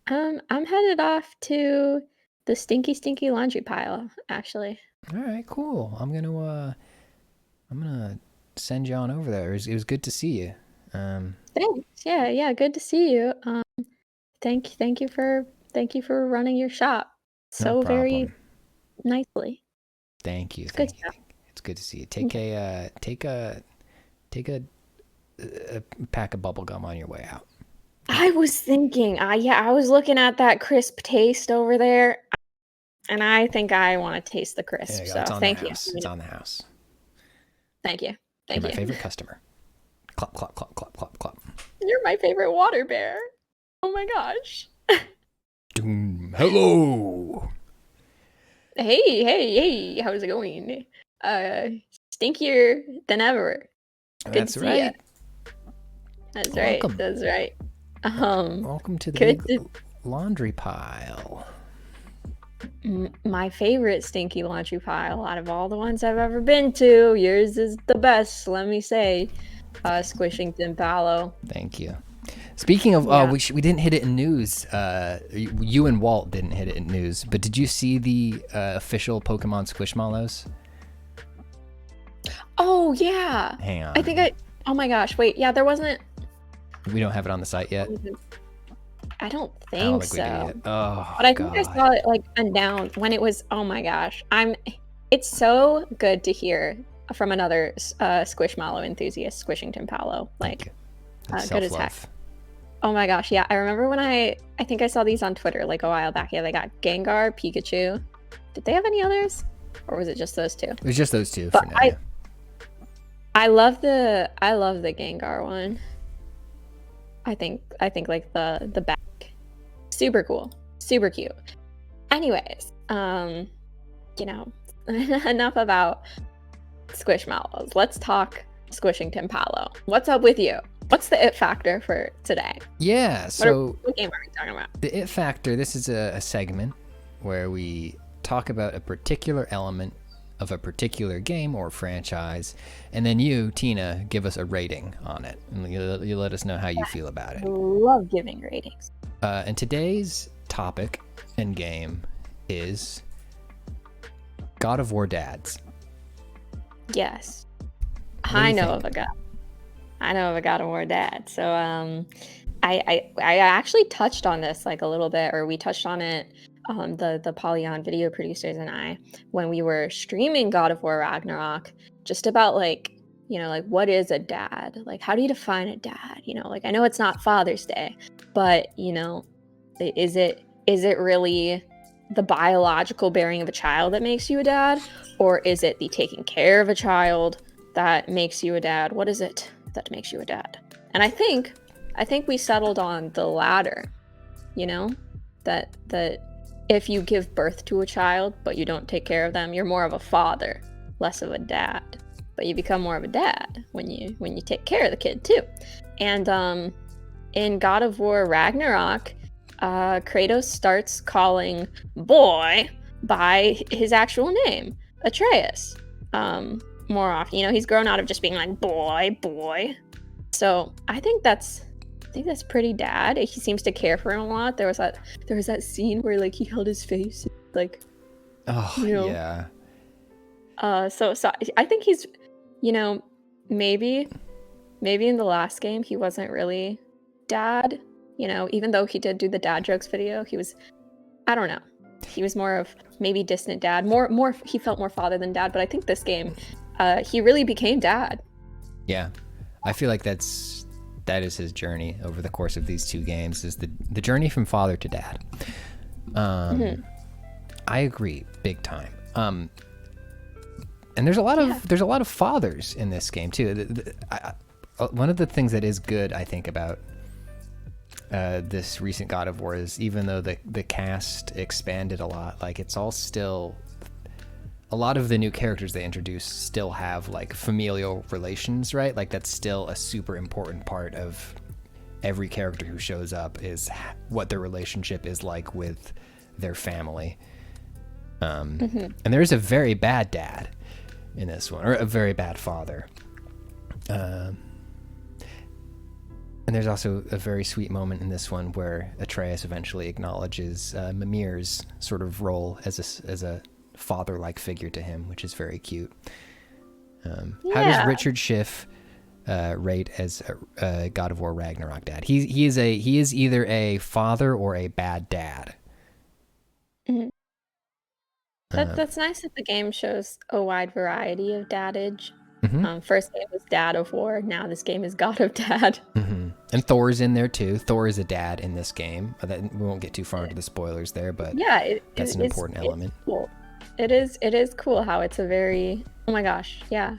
I'm headed off to the stinky laundry pile, actually. All right, cool. I'm gonna send you on over there. It was good to see you. Thanks. Yeah, good to see you. Thank you for running your shop so very nicely. Thank you. It's thank good you. stuff. It's good to see you. Take a pack of bubble gum on your way out. I was thinking, I was looking at that crisp taste over there, and I think I want to taste the crisp. So thank you. It's on the house. Thank you. You're my favorite customer. Clop, clop, clop, clop, clop, clop. You're my favorite water bear. Oh my gosh. Hello. Hey, how's it going? Stinkier than ever. Good to see ya. That's Welcome. right. That's right. Welcome to the big laundry pile. My favorite stinky laundry pile out of all the ones I've ever been to. Yours is the best, let me say. Squishington Palo. Thank you. Speaking of, we didn't hit it in news. You and Walt didn't hit it in news, but did you see the official Pokemon Squishmallows? Oh yeah. Hang on. Oh my gosh, wait, yeah, there wasn't. We don't have it on the site yet. I don't think so. Oh, but I think I saw it like announced when it was. Oh my gosh, it's so good to hear from another Squishmallow enthusiast, Squishington Palo. Like, good as heck. Oh my gosh, yeah. I remember when I think I saw these on Twitter like a while back. Yeah, they got Gengar, Pikachu. Did they have any others, or was it just those two? It was just those two. But for now, I love the Gengar one. I think like the back, super cool, super cute. Anyways, enough about Squishmallows. Let's talk Squishington Palo. What's up with you? What's the it factor for today? Yeah, so What game are we talking about? the it factor, this is a segment where we talk about a particular element of a particular game or franchise, and then you, Tina, give us a rating on it. And you let us know how you feel about it. I love giving ratings. And today's topic and game is God of War dads. Yes. do I you know think? of a God. I know of a God of War dad. So I actually touched on this like a little bit, or we touched on it, the Polygon video producers and I, when we were streaming God of War Ragnarok, just about like, you know, like what is a dad? Like how do you define a dad? You know, like I know it's not Father's Day, but you know, is it really the biological bearing of a child that makes you a dad, or is it the taking care of a child that makes you a dad? What is it that makes you a dad? And I think we settled on the latter, you know, that if you give birth to a child but you don't take care of them, you're more of a father, less of a dad. But you become more of a dad when you take care of the kid too. And in God of War Ragnarok, Kratos starts calling boy by his actual name, Atreus. More often, you know, he's grown out of just being like boy. So I think that's pretty dad. He seems to care for him a lot. There was that scene where like he held his face, like, Oh, you know. yeah. So I think he's, you know, maybe in the last game he wasn't really dad. You know, even though he did do the dad jokes video, he was, I don't know, he was more of maybe distant dad. More he felt more father than dad. But I think this game, he really became dad. Yeah, I feel like that is his journey over the course of these two games, is the journey from father to dad. I agree big time. And there's a lot of fathers in this game too. One of the things that is good, I think, about this recent God of War is, even though the cast expanded a lot, like it's all still, a lot of the new characters they introduce still have like familial relations, right? Like that's still a super important part of every character who shows up, is what their relationship is like with their family. And there's a very bad dad in this one, or a very bad father. And there's also a very sweet moment in this one where Atreus eventually acknowledges Mimir's sort of role as a father-like figure to him, which is very cute. How does Richard Schiff rate as a God of War Ragnarok dad? He is either a father or a bad dad. That's nice that the game shows a wide variety of dadage. First game was Dad of War. Now this game is God of Dad. And Thor's in there too. Thor is a dad in this game. We won't get too far into the spoilers there, but yeah, that's an important element. It's cool. It is cool how it's a very, oh my gosh, yeah,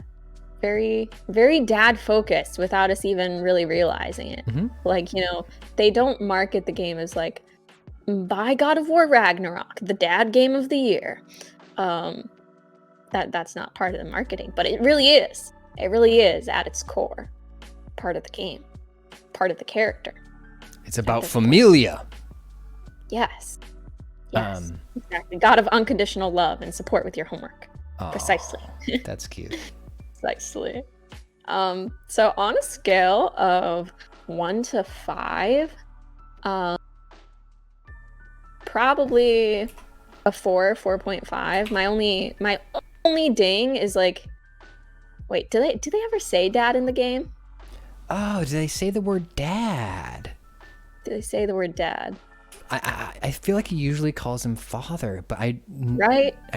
very, very dad focused without us even really realizing it. Like, you know, they don't market the game as like, buy God of War Ragnarok, the dad game of the year. That's not part of the marketing, but it really is. It really is at its core part of the game, part of the character. It's about familia. Yes, exactly. God of unconditional love and support with your homework. Precisely. That's cute. Precisely. So on a scale of 1 to 5, probably a 4.5. My only ding is like, wait, do they ever say dad in the game? Oh, do they say the word dad? Do they say the word dad? I feel like he usually calls him father, but I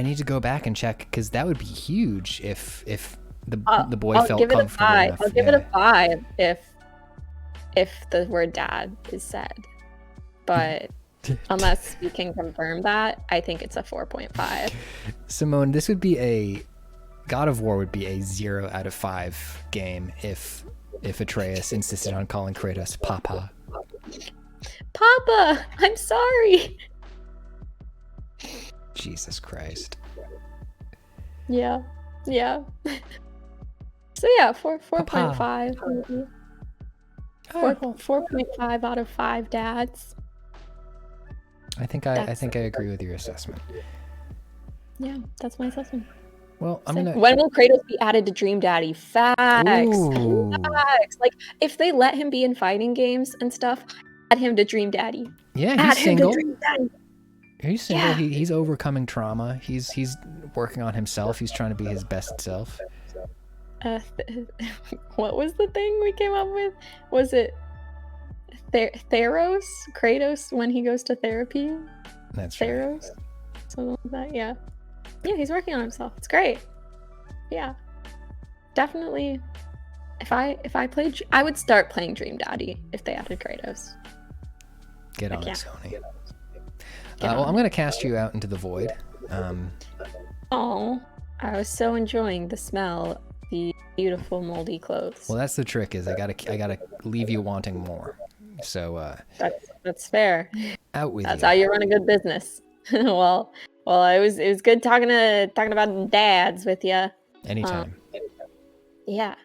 need to go back and check, because that would be huge if the boy felt comfortable enough. I'll give it a 5 if the word dad is said, but unless we can confirm that, I think it's a 4.5. Simone, this would be God of War would be a 0 out of 5 game if Atreus insisted on calling Kratos Papa. Papa, I'm sorry. Jesus Christ. Yeah. So yeah, 4.5. 4.5 out of 5 dads. I think I agree with your assessment. Yeah, that's my assessment. Well, I'm Sick. gonna. When will Kratos be added to Dream Daddy? Facts. Ooh. Facts. Like, if they let him be in fighting games and stuff, add him to Dream Daddy. Yeah, Add he's him to single. Dream Daddy. He's single. Yeah. He's overcoming trauma. He's working on himself. He's trying to be his best self. What was the thing we came up with? Was it Theros? Kratos when he goes to therapy? That's Theros? right. Something like that, yeah. Yeah, he's working on himself. It's great. Yeah. Definitely. If I played, I would start playing Dream Daddy if they added Kratos. Get on it, Sony. Well, I'm going to cast you out into the void. Oh, I was so enjoying the smell of the beautiful moldy clothes. Well, that's the trick. Is I gotta leave you wanting more. So that's fair. Out with That's you. how you run a good business. well, it was good talking about dads with you. Anytime. Yeah.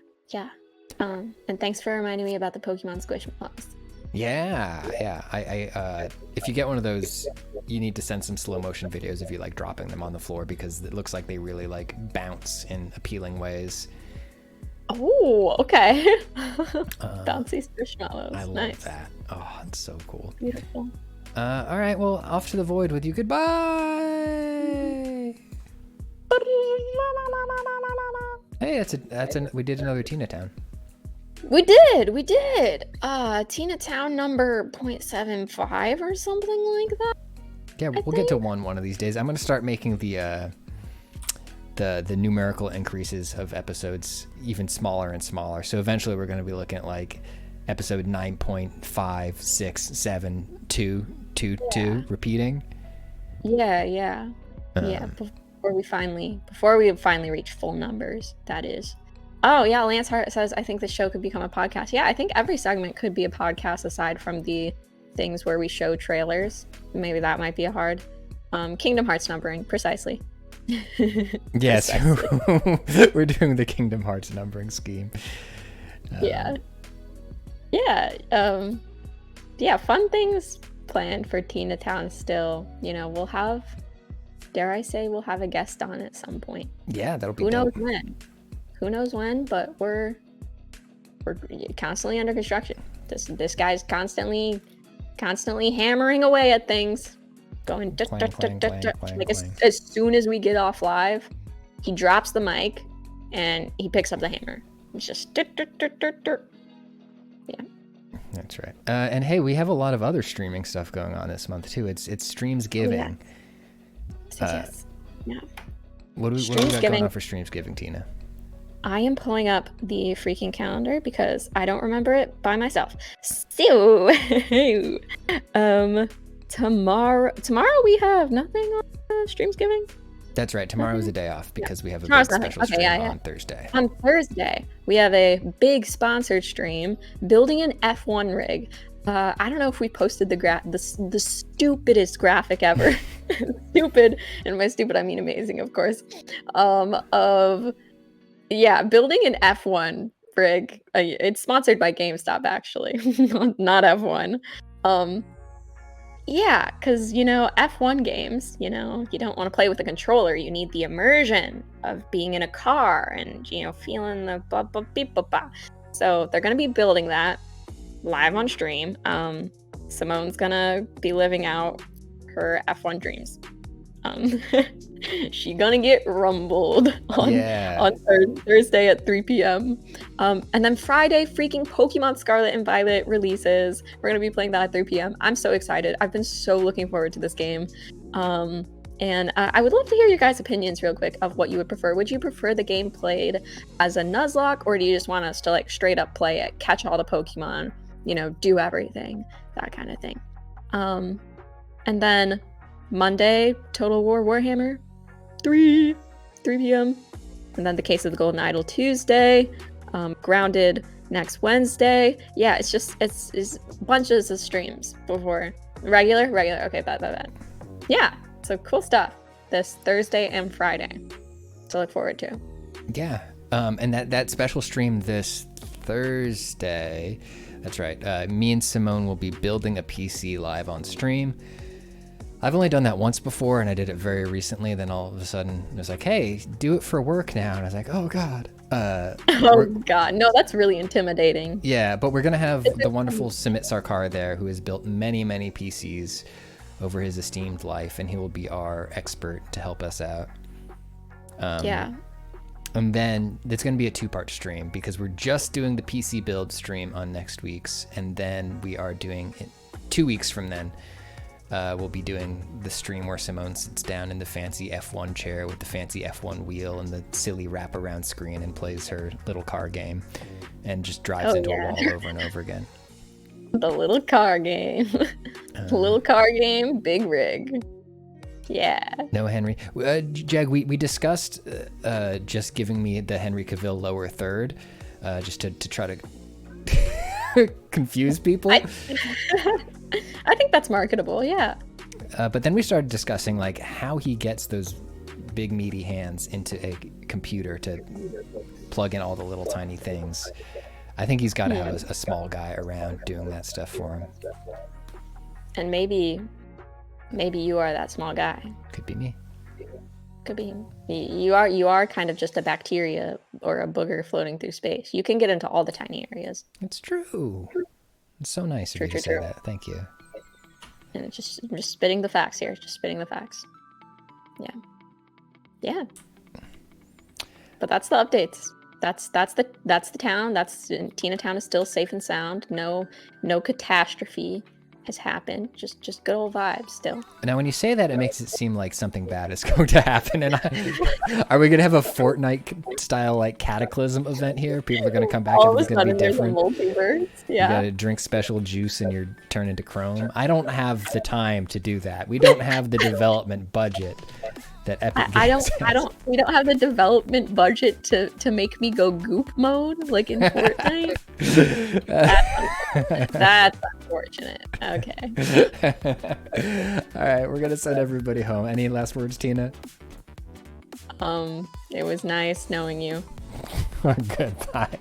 And thanks for reminding me about the Pokemon Squishmallows. Yeah. I if you get one of those, you need to send some slow motion videos of you like dropping them on the floor because it looks like they really like bounce in appealing ways. Oh, okay. Bouncy Squishmallows. I love nice. that. Oh, it's so cool. Beautiful. All right, well, off to the void with you. Goodbye. Hey, we did another Tina Town. We did. Tina Town number 0.75 or something like that. Yeah, we'll get to one of these days. I'm gonna start making the numerical increases of episodes even smaller and smaller. So eventually we're gonna be looking at like episode 9.567222 repeating. Yeah. Before we finally reach full numbers, that is. Oh yeah, Lance Hart says, I think the show could become a podcast. Yeah, I think every segment could be a podcast aside from the things where we show trailers. Maybe that might be a hard. Kingdom Hearts numbering, precisely. Yes, we're doing the Kingdom Hearts numbering scheme. Yeah, fun things planned for Tina Town still. You know, we'll have, dare I say, we'll have a guest on at some point. Yeah, that'll be Who knows dope. Who knows when, but we're constantly under construction. This guy's constantly hammering away at things, going as soon as we get off live, he drops the mic and he picks up the hammer. It's just yeah. That's right. And hey, we have a lot of other streaming stuff going on this month too. It's Streamsgiving. Yes. Yeah. What do we got going on for Streamsgiving, Tina? I am pulling up the freaking calendar because I don't remember it by myself. So, tomorrow we have nothing on Streamsgiving. That's right. Tomorrow is a day off because we have a big special stream on Thursday. On Thursday, we have a big sponsored stream building an F1 rig. I don't know if we posted the stupidest graphic ever. Stupid, and by stupid I mean amazing, of course. Building an F1 rig. It's sponsored by GameStop, actually, not F1. Yeah, because, F1 games, you don't want to play with a controller. You need the immersion of being in a car and, feeling the ba-ba-beep-ba-ba. So they're going to be building that live on stream. Simone's going to be living out her F1 dreams. She gonna get rumbled on Thursday at 3 p.m. And then Friday, freaking Pokemon Scarlet and Violet releases. We're gonna be playing that at 3 p.m. I'm so excited. I've been so looking forward to this game. And I would love to hear your guys' opinions real quick of what you would prefer. Would you prefer the game played as a Nuzlocke, or do you just want us to straight up play it, catch all the Pokemon, do everything, that kind of thing? And then Monday, Total War Warhammer, 3 p.m. And then the Case of the Golden Idol Tuesday, Grounded next Wednesday. Yeah, it's bunches of streams before regular. Okay, bad. Yeah, so cool stuff this Thursday and Friday to look forward to. Yeah, and that special stream this Thursday, That's right. Me and Simone will be building a PC live on stream. I've only done that once before, and I did it very recently. Then all of a sudden, it was like, hey, do it for work now. And I was like, oh, God. Oh, God. No, that's really intimidating. Yeah, but we're going to have the wonderful Sumit Sarkar there, who has built many, many PCs over his esteemed life, and he will be our expert to help us out. Yeah. And then it's going to be a 2-part stream because we're just doing the PC build stream on next week's, and then we are doing it 2 weeks from then. We'll be doing the stream where Simone sits down in the fancy F1 chair with the fancy F1 wheel and the silly wraparound screen and plays her little car game and just drives into a wall over and over again. The little car game. Little car game, big rig. Yeah. No, Henry. Jag, we discussed just giving me the Henry Cavill lower third just to try to confuse people. I think that's marketable, yeah. But then we started discussing like how he gets those big meaty hands into a computer to plug in all the little tiny things. I think he's got to have a small guy around doing that stuff for him. And maybe you are that small guy. Could be me. Could be. You are kind of just a bacteria or a booger floating through space. You can get into all the tiny areas. It's true. It's so nice of you to say that. Thank you. And it's I'm just spitting the facts here. Just spitting the facts. Yeah. Yeah. But that's the updates. That's the town. Tina Town is still safe and sound. No catastrophe has happened. Just good old vibes still. Now, when you say that, it makes it seem like something bad is going to happen. And are we going to have a Fortnite style like cataclysm event here? People are going to come back and it's going to be different. Multiverse. Yeah. You got to drink special juice and you're turned into chrome. I don't have the time to do that. We don't have the development budget that Epic Games has. We don't have the development budget to make me go goop mode like in Fortnite. That's unfortunate. Okay. All right, we're gonna send everybody home. Any last words, Tina? It was nice knowing you. Goodbye.